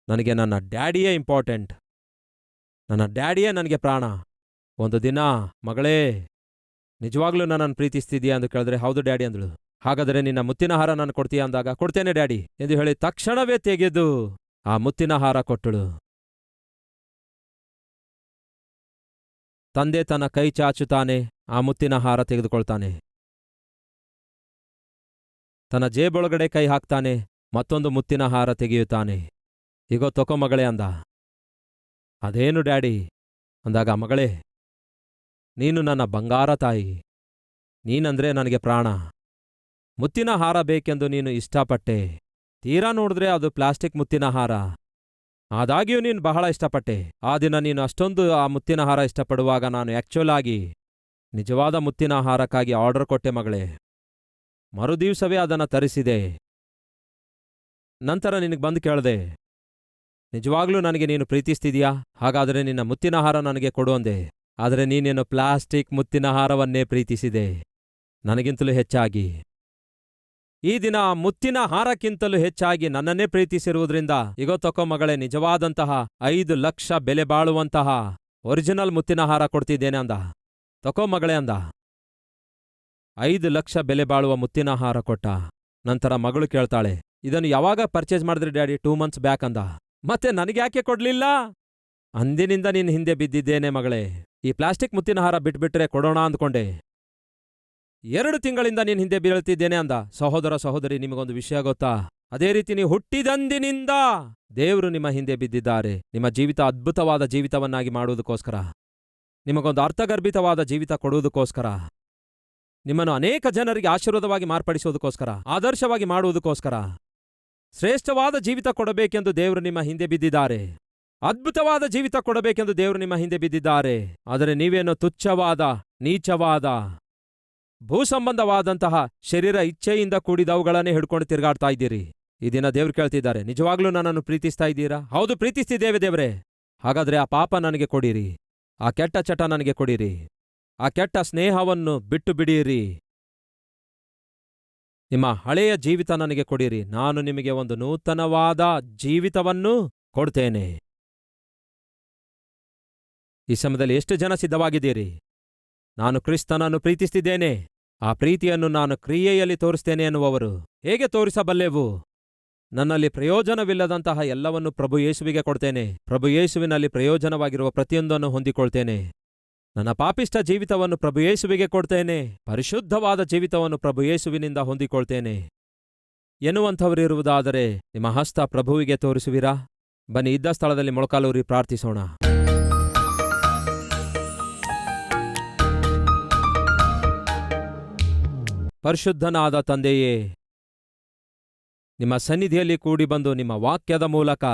ನನಗೆ ನನ್ನ ಡ್ಯಾಡಿಯೇ ಇಂಪಾರ್ಟೆಂಟ್. ನನ್ನ ಡ್ಯಾಡಿಯೇ ನನಗೆ ಪ್ರಾಣ. ಒಂದು ದಿನ, ಮಗಳೇ, ನಿಜವಾಗ್ಲೂ ನನ್ನನ್ನು ಪ್ರೀತಿಸ್ತಿದ್ಯಾ ಎಂದು ಕೇಳಿದ್ರೆ, ಹೌದು ಡ್ಯಾಡಿ ಅಂದಳು. ಹಾಗಾದರೆ ನಿನ್ನ ಮುತ್ತಿನ ಹಾರ ನಾನು ಕೊಡ್ತೀಯಾ ಅಂದಾಗ, ಕೊಡ್ತೇನೆ ಡ್ಯಾಡಿ ಎಂದು ಹೇಳಿ ತಕ್ಷಣವೇ ತೆಗೆದು ಆ ಮುತ್ತಿನ ಹಾರ ಕೊಟ್ಟಳು. ತಂದೆ ತನ್ನ ಕೈ ಚಾಚುತ್ತಾನೆ, ಆ ಮುತ್ತಿನ ಹಾರ ತೆಗೆದುಕೊಳ್ತಾನೆ. ತನ್ನ ಜೇಬೊಳಗಡೆ ಕೈ ಹಾಕ್ತಾನೆ, ಮತ್ತೊಂದು ಮುತ್ತಿನ ಹಾರ ತೆಗೆಯುತ್ತಾನೆ. ಈಗೋ ತಕೋ ಮಗಳೇ ಅಂದ. ಅದೇನು ಡ್ಯಾಡಿ ಅಂದಾಗ, ಮಗಳೇ, ನೀನು ನನ್ನ ಬಂಗಾರ ತಾಯಿ, ನೀನಂದ್ರೆ ನನಗೆ ಪ್ರಾಣ. ಮುತ್ತಿನ ಹಾರ ಬೇಕೆಂದು ನೀನು ಇಷ್ಟಪಟ್ಟೆ. ತೀರಾ ನೋಡಿದ್ರೆ ಅದು ಪ್ಲಾಸ್ಟಿಕ್ ಮುತ್ತಿನ ಹಾರ. ಆದಾಗ್ಯೂ ನೀನು ಬಹಳ ಇಷ್ಟಪಟ್ಟೆ. ಆ ದಿನ ನೀನು ಅಷ್ಟೊಂದು ಆ ಮುತ್ತಿನ ಹಾರ ಇಷ್ಟಪಡುವಾಗ ನಾನು ಆಕ್ಚುಲ್ ಆಗಿ ನಿಜವಾದ ಮುತ್ತಿನ ಹಾರಕ್ಕಾಗಿ ಆರ್ಡರ್ ಕೊಟ್ಟೆ ಮಗಳೇ. ಮರುದಿವಸವೇ ಅದನ್ನು ತರಿಸಿದೆ. ನಂತರ ನಿನಗೆ ಬಂದು ಕೇಳಿದೆ, ನಿಜವಾಗ್ಲೂ ನನಗೆ ನೀನು ಪ್ರೀತಿಸ್ತಿದೀಯಾ? ಹಾಗಾದರೆ ನಿನ್ನ ಮುತ್ತಿನ ಹಾರ ನನಗೆ ಕೊಡು ಅಂದೆ. ಆದರೆ ನೀನೇನು ಪ್ಲಾಸ್ಟಿಕ್ ಮುತ್ತಿನ ಹಾರವನ್ನೇ ಪ್ರೀತಿಸಿದೆ, ನನಗಿಂತಲೂ ಹೆಚ್ಚಾಗಿ. ಈ ದಿನ ಮುತ್ತಿನ ಹಾರಕ್ಕಿಂತಲೂ ಹೆಚ್ಚಾಗಿ ನನ್ನನ್ನೇ ಪ್ರೀತಿಸಿರುವುದರಿಂದ ಇಗೋ ತಕೋ ಮಗಳೇ, ನಿಜವಾದಂತಹ 5 ಲಕ್ಷ ಬೆಲೆ ಬಾಳುವಂತಹ ಒರಿಜಿನಲ್ ಮುತ್ತಿನ ಹಾರ ಕೊಡ್ತಿದ್ದೇನೆ ಅಂದ. ತಕೋ ಮಗಳೇ ಅಂದ. 5 ಲಕ್ಷ ಬೆಲೆ ಬಾಳುವ ಮುತ್ತಿನ ಹಾರ ಕೊಟ್ಟ. ನಂತರ ಮಗಳು ಕೇಳ್ತಾಳೆ, ಇದನ್ನು ಯಾವಾಗ ಪರ್ಚೇಸ್ ಮಾಡಿದ್ರಿ ಡ್ಯಾಡಿ? 2 ಮಂತ್ಸ್ ಬ್ಯಾಕ್ ಅಂದ. ಮತ್ತೆ ನನಗ್ಯಾಕೆ ಕೊಡ್ಲಿಲ್ಲ? ಅಂದಿನಿಂದ ನಿನ್ನ ಹಿಂದೆ ಬಿದ್ದಿದ್ದೇನೆ ಮಗಳೇ. ಈ ಪ್ಲಾಸ್ಟಿಕ್ ಮುತ್ತಿನ ಹಾರ ಬಿಟ್ಬಿಟ್ರೆ ಕೊಡೋಣ ಅಂದ್ಕೊಂಡೆ. 2 ತಿಂಗಳಿಂದ ನಿನ್ನ ಹಿಂದೆ ಬೀಳ್ತಿದ್ದೇನೆ ಅಂದ. ಸಹೋದರ ಸಹೋದರಿ, ನಿಮಗೊಂದು ವಿಷಯ ಗೊತ್ತಾ? ಅದೇ ರೀತಿ ನೀವು ಹುಟ್ಟಿದಂದಿನಿಂದ ದೇವರು ನಿಮ್ಮ ಹಿಂದೆ ಬಿದ್ದಿದ್ದಾರೆ. ನಿಮ್ಮ ಜೀವಿತ ಅದ್ಭುತವಾದ ಜೀವಿತವನ್ನಾಗಿ ಮಾಡುವುದಕ್ಕೋಸ್ಕರ, ನಿಮಗೊಂದು ಅರ್ಥಗರ್ಭಿತವಾದ ಜೀವಿತ ಕೊಡುವುದಕ್ಕೋಸ್ಕರ, ನಿಮ್ಮನ್ನು ಅನೇಕ ಜನರಿಗೆ ಆಶೀರ್ವಾದವಾಗಿ ಮಾರ್ಪಡಿಸುವುದಕ್ಕೋಸ್ಕರ, ಆದರ್ಶವಾಗಿ ಮಾಡುವುದಕ್ಕೋಸ್ಕರ, ಶ್ರೇಷ್ಠವಾದ ಜೀವಿತ ಕೊಡಬೇಕೆಂದು ದೇವರು ನಿಮ್ಮ ಹಿಂದೆ ಬಿದ್ದಿದ್ದಾರೆ. ಅದ್ಭುತವಾದ ಜೀವಿತ ಕೊಡಬೇಕೆಂದು ದೇವರು ನಿಮ್ಮ ಹಿಂದೆ ಬಿದ್ದಿದ್ದಾರೆ. ಆದರೆ ನೀವೇನೋ ತುಚ್ಛವಾದ, ನೀಚವಾದ, ಭೂಸಂಬಂಧವಾದಂತಹ ಶರೀರ ಇಚ್ಛೆಯಿಂದ ಕೂಡಿದವುಗಳನ್ನೇ ಹಿಡ್ಕೊಂಡು ತಿರುಗಾಡ್ತಾ ಇದ್ದೀರಿ. ಈ ದಿನ ದೇವ್ರು ಕೇಳ್ತಿದ್ದಾರೆ, ನಿಜವಾಗ್ಲೂ ನನ್ನನ್ನು ಪ್ರೀತಿಸ್ತಾ ಇದ್ದೀರಾ? ಹೌದು, ಪ್ರೀತಿಸ್ತಿದ್ದೇವೆ ದೇವ್ರೆ. ಹಾಗಾದ್ರೆ ಆ ಪಾಪ ನನಗೆ ಕೊಡಿರಿ, ಆ ಕೆಟ್ಟ ಚಟ ನನಗೆ ಕೊಡಿರಿ, ಆ ಕೆಟ್ಟ ಸ್ನೇಹವನ್ನು ಬಿಟ್ಟು ಬಿಡಿಯಿರಿ, ನಿಮ್ಮ ಹಳೆಯ ಜೀವಿತ ನನಗೆ ಕೊಡಿರಿ. ನಾನು ನಿಮಗೆ ಒಂದು ನೂತನವಾದ ಜೀವಿತವನ್ನು ಕೊಡ್ತೇನೆ. ಈ ಸಮಯದಲ್ಲಿ ಎಷ್ಟು ಜನ ಸಿದ್ಧವಾಗಿದ್ದೀರಿ? ನಾನು ಕ್ರಿಸ್ತನನ್ನು ಪ್ರೀತಿಸ್ತಿದ್ದೇನೆ, ಆ ಪ್ರೀತಿಯನ್ನು ನಾನು ಕ್ರಿಯೆಯಲ್ಲಿ ತೋರಿಸ್ತೇನೆ ಎನ್ನುವವರು ಹೇಗೆ ತೋರಿಸಬಲ್ಲೆವು? ನನ್ನಲ್ಲಿ ಪ್ರಯೋಜನವಿಲ್ಲದಂತಹ ಎಲ್ಲವನ್ನೂ ಪ್ರಭು ಯೇಸುವಿಗೆ ಕೊಡ್ತೇನೆ. ಪ್ರಭು ಯೇಸುವಿನಲ್ಲಿ ಪ್ರಯೋಜನವಾಗಿರುವ ಪ್ರತಿಯೊಂದನ್ನು ಹೊಂದಿಕೊಳ್ತೇನೆ. ನನ್ನ ಪಾಪಿಷ್ಠ ಜೀವಿತವನ್ನು ಪ್ರಭು ಯೇಸುವಿಗೆ ಕೊಡ್ತೇನೆ, ಪರಿಶುದ್ಧವಾದ ಜೀವಿತವನ್ನು ಪ್ರಭು ಯೇಸುವಿನಿಂದ ಹೊಂದಿಕೊಳ್ತೇನೆ ಎನ್ನುವಂಥವರಿರುವುದಾದರೆ ನಿಮ್ಮ ಹಸ್ತ ಪ್ರಭುವಿಗೆ ತೋರಿಸುವಿರಾ? ಬನ್ನಿ, ಇದ್ದ ಸ್ಥಳದಲ್ಲಿ ಮೊಳಕಾಲೂರಿ ಪ್ರಾರ್ಥಿಸೋಣ. ಪರಿಶುದ್ಧನಾದ ತಂದೆಯೇ, ನಿಮ್ಮ ಸನ್ನಿಧಿಯಲ್ಲಿ ಕೂಡಿಬಂದು ನಿಮ್ಮ ವಾಕ್ಯದ ಮೂಲಕ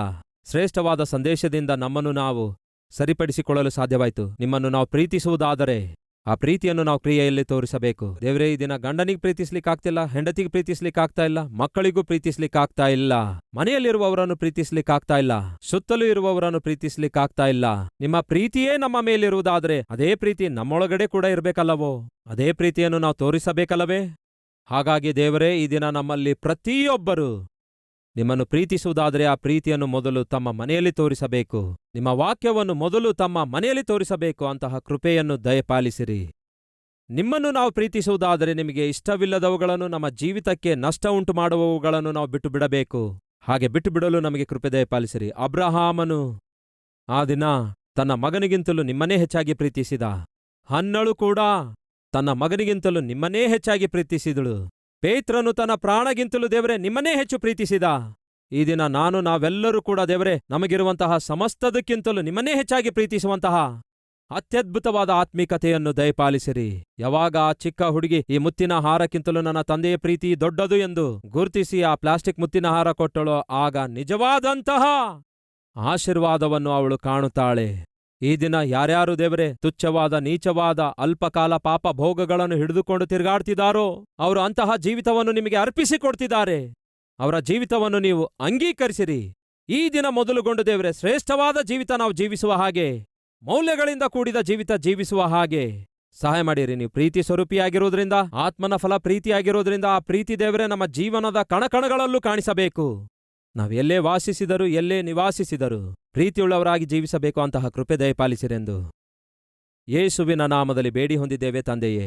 ಶ್ರೇಷ್ಠವಾದ ಸಂದೇಶದಿಂದ ನಮ್ಮನ್ನು ನಾವು ಸರಿಪಡಿಸಿಕೊಳ್ಳಲು ಸಾಧ್ಯವಾಯಿತು. ನಿಮ್ಮನ್ನು ನಾವು ಪ್ರೀತಿಸುವುದಾದರೆ ಆ ಪ್ರೀತಿಯನ್ನು ನಾವು ಕ್ರಿಯೆಯಲ್ಲಿ ತೋರಿಸಬೇಕು. ದೇವರೇ, ಈ ದಿನ ಗಂಡನಿಗೆ ಪ್ರೀತಿಸ್ಲಿಕ್ಕಾಗ್ತಿಲ್ಲ, ಹೆಂಡತಿಗೆ ಪ್ರೀತಿಸ್ಲಿಕ್ಕಾಗ್ತಾ ಇಲ್ಲ, ಮಕ್ಕಳಿಗೂ ಪ್ರೀತಿಸ್ಲಿಕ್ಕಾಗ್ತಾ ಇಲ್ಲ, ಮನೆಯಲ್ಲಿರುವವರನ್ನು ಪ್ರೀತಿಸ್ಲಿಕ್ಕಾಗ್ತಾ ಇಲ್ಲ, ಸುತ್ತಲೂ ಇರುವವರನ್ನು ಪ್ರೀತಿಸ್ಲಿಕ್ಕಾಗ್ತಾ ಇಲ್ಲ. ನಿಮ್ಮ ಪ್ರೀತಿಯೇ ನಮ್ಮ ಮೇಲಿರುವುದಾದರೆ ಅದೇ ಪ್ರೀತಿ ನಮ್ಮೊಳಗಡೆ ಕೂಡ ಇರಬೇಕಲ್ಲವೋ? ಅದೇ ಪ್ರೀತಿಯನ್ನು ನಾವು ತೋರಿಸಬೇಕಲ್ಲವೇ? ಹಾಗಾಗಿ ದೇವರೇ, ಈ ದಿನ ನಮ್ಮಲ್ಲಿ ಪ್ರತಿಯೊಬ್ಬರು ನಿಮ್ಮನ್ನು ಪ್ರೀತಿಸುವುದಾದರೆ ಆ ಪ್ರೀತಿಯನ್ನು ಮೊದಲು ತಮ್ಮ ಮನೆಯಲ್ಲಿ ತೋರಿಸಬೇಕು. ನಿಮ್ಮ ವಾಕ್ಯವನ್ನು ಮೊದಲು ತಮ್ಮ ಮನೆಯಲ್ಲಿ ತೋರಿಸಬೇಕು. ಅಂತಹ ಕೃಪೆಯನ್ನು ದಯಪಾಲಿಸಿರಿ. ನಿಮ್ಮನ್ನು ನಾವು ಪ್ರೀತಿಸುವುದಾದರೆ ನಿಮಗೆ ಇಷ್ಟವಿಲ್ಲದವುಗಳನ್ನು, ನಮ್ಮ ಜೀವಿತಕ್ಕೆ ನಷ್ಟ ಉಂಟು ಮಾಡುವವುಗಳನ್ನು ನಾವು ಬಿಟ್ಟು ಬಿಡಬೇಕು. ಹಾಗೆ ಬಿಟ್ಟು ಬಿಡಲು ನಮಗೆ ಕೃಪೆ ದಯಪಾಲಿಸಿರಿ. ಅಬ್ರಹಾಮನು ಆ ದಿನ ತನ್ನ ಮಗನಿಗಿಂತಲೂ ನಿಮ್ಮನ್ನೇ ಹೆಚ್ಚಾಗಿ ಪ್ರೀತಿಸಿದ. ಹನ್ನಳು ಕೂಡ ತನ್ನ ಮಗನಿಗಿಂತಲೂ ನಿಮ್ಮನ್ನೇ ಹೆಚ್ಚಾಗಿ ಪ್ರೀತಿಸಿದಳು. ಪೇತ್ರನು ತನ್ನ ಪ್ರಾಣಗಿಂತಲೂ ದೇವರೇ ನಿಮ್ಮನ್ನೇ ಹೆಚ್ಚು ಪ್ರೀತಿಸಿದ. ಈ ದಿನ ನಾವೆಲ್ಲರೂ ಕೂಡ ದೇವರೇ ನಮಗಿರುವಂತಹ ಸಮಸ್ತದಕ್ಕಿಂತಲೂ ನಿಮ್ಮನ್ನೇ ಹೆಚ್ಚಾಗಿ ಪ್ರೀತಿಸುವಂತಹ ಅತ್ಯದ್ಭುತವಾದ ಆತ್ಮಿಕತೆಯನ್ನು ದಯಪಾಲಿಸಿರಿ. ಯಾವಾಗ ಆ ಚಿಕ್ಕ ಹುಡುಗಿ ಈ ಮುತ್ತಿನ ಹಾರಕ್ಕಿಂತಲೂ ನನ್ನ ತಂದೆಯ ಪ್ರೀತಿ ದೊಡ್ಡದು ಎಂದು ಗುರುತಿಸಿ ಆ ಪ್ಲಾಸ್ಟಿಕ್ ಮುತ್ತಿನ ಹಾರ ಕೊಟ್ಟಳೋ, ಆಗ ನಿಜವಾದಂತಹ ಆಶೀರ್ವಾದವನ್ನು ಅವಳು ಕಾಣುತ್ತಾಳೆ. ಈ ದಿನ ಯಾರ್ಯಾರು ದೇವರೇ ತುಚ್ಛವಾದ, ನೀಚವಾದ, ಅಲ್ಪಕಾಲ ಪಾಪ ಭೋಗಗಳನ್ನು ಹಿಡಿದುಕೊಂಡು ತಿರುಗಾಡ್ತಿದ್ದಾರೋ, ಅವರು ಅಂತಹ ಜೀವಿತವನ್ನು ನಿಮಗೆ ಅರ್ಪಿಸಿಕೊಡ್ತಿದ್ದಾರೆ. ಅವರ ಜೀವಿತವನ್ನು ನೀವು ಅಂಗೀಕರಿಸಿರಿ. ಈ ದಿನ ಮೊದಲುಗೊಂಡು ದೇವರೇ ಶ್ರೇಷ್ಠವಾದ ಜೀವಿತ ನಾವು ಜೀವಿಸುವ ಹಾಗೆ, ಮೌಲ್ಯಗಳಿಂದ ಕೂಡಿದ ಜೀವಿತ ಜೀವಿಸುವ ಹಾಗೆ ಸಹಾಯ ಮಾಡಿರಿ. ನೀವು ಪ್ರೀತಿ ಸ್ವರೂಪಿಯಾಗಿರೋದ್ರಿಂದ, ಆತ್ಮನ ಫಲ ಪ್ರೀತಿಯಾಗಿರೋದ್ರಿಂದ ಆ ಪ್ರೀತಿ ದೇವರೇ ನಮ್ಮ ಜೀವನದ ಕಣಕಣಗಳಲ್ಲೂ ಕಾಣಿಸಬೇಕು. ನಾವೆಲ್ಲೇ ವಾಸಿಸಿದರು, ಎಲ್ಲೇ ನಿವಾಸಿಸಿದರು ಪ್ರೀತಿಯುಳ್ಳವರಾಗಿ ಜೀವಿಸಬೇಕು. ಅಂತಹ ಕೃಪೆ ದಯಪಾಲಿಸಿರೆಂದು ಯೇಸುವಿನ ನಾಮದಲ್ಲಿ ಬೇಡಿ ಹೊಂದಿದ್ದೇವೆ ತಂದೆಯೇ,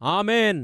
ಆಮೇನ್.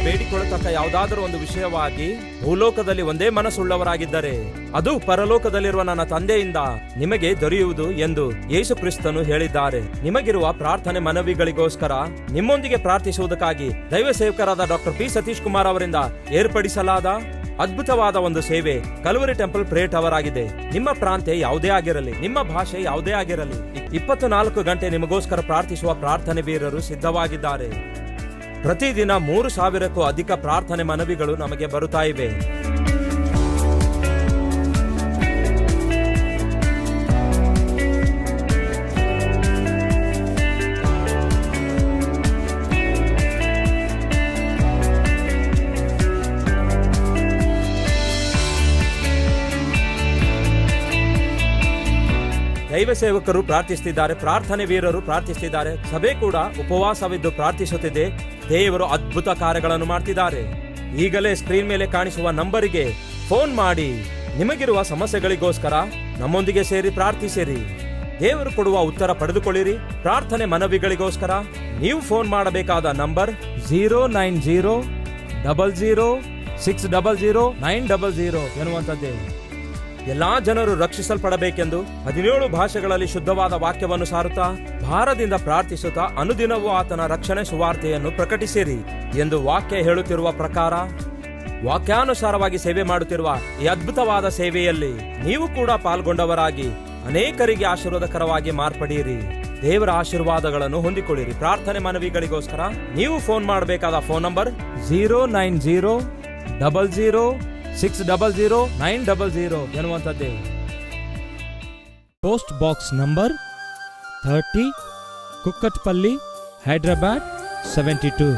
ಬೇಡಿಕೊಳ್ಳತಕ್ಕ ಯಾವುದಾದರೂ ಒಂದು ವಿಷಯವಾಗಿ ಭೂಲೋಕದಲ್ಲಿ ಒಂದೇ ಮನಸ್ಸುಳ್ಳವರಾಗಿದ್ದರೆ ಅದು ಪರಲೋಕದಲ್ಲಿರುವ ನನ್ನ ತಂದೆಯಿಂದ ನಿಮಗೆ ದೊರೆಯುವುದು ಎಂದು ಯೇಸು ಕ್ರಿಸ್ತನು ಹೇಳಿದ್ದಾರೆ. ನಿಮಗಿರುವ ಪ್ರಾರ್ಥನೆ ಮನವಿಗಳಿಗೋಸ್ಕರ ನಿಮ್ಮೊಂದಿಗೆ ಪ್ರಾರ್ಥಿಸುವುದಕ್ಕಾಗಿ ದೈವ ಸೇವಕರಾದ ಡಾಕ್ಟರ್ ಪಿ ಸತೀಶ್ ಕುಮಾರ್ ಅವರಿಂದ ಏರ್ಪಡಿಸಲಾದ ಅದ್ಭುತವಾದ ಒಂದು ಸೇವೆ ಕಲ್ವರಿ ಟೆಂಪಲ್ ಪ್ರೇಯರ್ ಟವರ್ ಆಗಿದೆ. ನಿಮ್ಮ ಪ್ರಾಂತ್ಯ ಯಾವುದೇ ಆಗಿರಲಿ, ನಿಮ್ಮ ಭಾಷೆ ಯಾವುದೇ ಆಗಿರಲಿ, 24 ಗಂಟೆ ನಿಮಗೋಸ್ಕರ ಪ್ರಾರ್ಥಿಸುವ ಪ್ರಾರ್ಥನೆ ವೀರರು ಸಿದ್ಧವಾಗಿದ್ದಾರೆ. ಪ್ರತಿದಿನ 3,000ಕ್ಕೂ ಅಧಿಕ ಪ್ರಾರ್ಥನೆ ಮನವಿಗಳು ನಮಗೆ ಬರುತ್ತಾ ಇವೆ. ದೈವ ಸೇವಕರು ಪ್ರಾರ್ಥಿಸುತ್ತಿದ್ದಾರೆ, ಪ್ರಾರ್ಥನೆ ವೀರರು ಪ್ರಾರ್ಥಿಸುತ್ತಿದ್ದಾರೆ, ಸಭೆ ಕೂಡ ಉಪವಾಸವಿದ್ದು ಪ್ರಾರ್ಥಿಸುತ್ತಿದೆ. ದೇವರು ಅದ್ಭುತ ಕಾರ್ಯಗಳನ್ನು ಮಾಡ್ತಿದ್ದಾರೆ. ಈಗಲೇ ಸ್ಕ್ರೀನ್ ಮೇಲೆ ಕಾಣಿಸುವ ನಂಬರಿಗೆ ಫೋನ್ ಮಾಡಿ ನಿಮಗಿರುವ ಸಮಸ್ಯೆಗಳಿಗೋಸ್ಕರ ನಮ್ಮೊಂದಿಗೆ ಸೇರಿ ಪ್ರಾರ್ಥಿಸಿರಿ. ದೇವರು ಕೊಡುವ ಉತ್ತರ ಪಡೆದುಕೊಳ್ಳಿರಿ. ಪ್ರಾರ್ಥನೆ ಮನವಿಗಳಿಗೋಸ್ಕರ ನೀವು ಫೋನ್ ಮಾಡಬೇಕಾದ ನಂಬರ್ 0900006009000 ಎನ್ನುವಂಥದ್ದೇ. ಎಲ್ಲಾ ಜನರು ರಕ್ಷಿಸಲ್ಪಡಬೇಕೆಂದು 17 ಭಾಷೆಗಳಲ್ಲಿ ಶುದ್ಧವಾದ ವಾಕ್ಯವನ್ನು ಸಾರುತ್ತಾ ಭಾರದಿಂದ ಪ್ರಾರ್ಥಿಸುತ್ತಾ ಅನುದಿನವೂ ಆತನ ರಕ್ಷಣೆ ಸುವಾರ್ತೆಯನ್ನು ಪ್ರಕಟಿಸಿರಿ ಎಂದು ವಾಕ್ಯ ಹೇಳುತ್ತಿರುವ ಪ್ರಕಾರ ವಾಕ್ಯಾನುಸಾರವಾಗಿ ಸೇವೆ ಮಾಡುತ್ತಿರುವ ಈ ಅದ್ಭುತವಾದ ಸೇವೆಯಲ್ಲಿ ನೀವು ಕೂಡ ಪಾಲ್ಗೊಂಡವರಾಗಿ ಅನೇಕರಿಗೆ ಆಶೀರ್ವಾದಕರವಾಗಿ ಮಾರ್ಪಡಿರಿ. ದೇವರ ಆಶೀರ್ವಾದಗಳನ್ನು ಹೊಂದಿಕೊಳ್ಳಿರಿ. ಪ್ರಾರ್ಥನೆ ಮನವಿಗಳಿಗೋಸ್ಕರ ನೀವು ಫೋನ್ ಮಾಡಬೇಕಾದ ಫೋನ್ ನಂಬರ್ 0900006009000 ಎನ್ನುವಂಥದ್ದೇ. Post box number 30, Kukatpally, Hyderabad 72.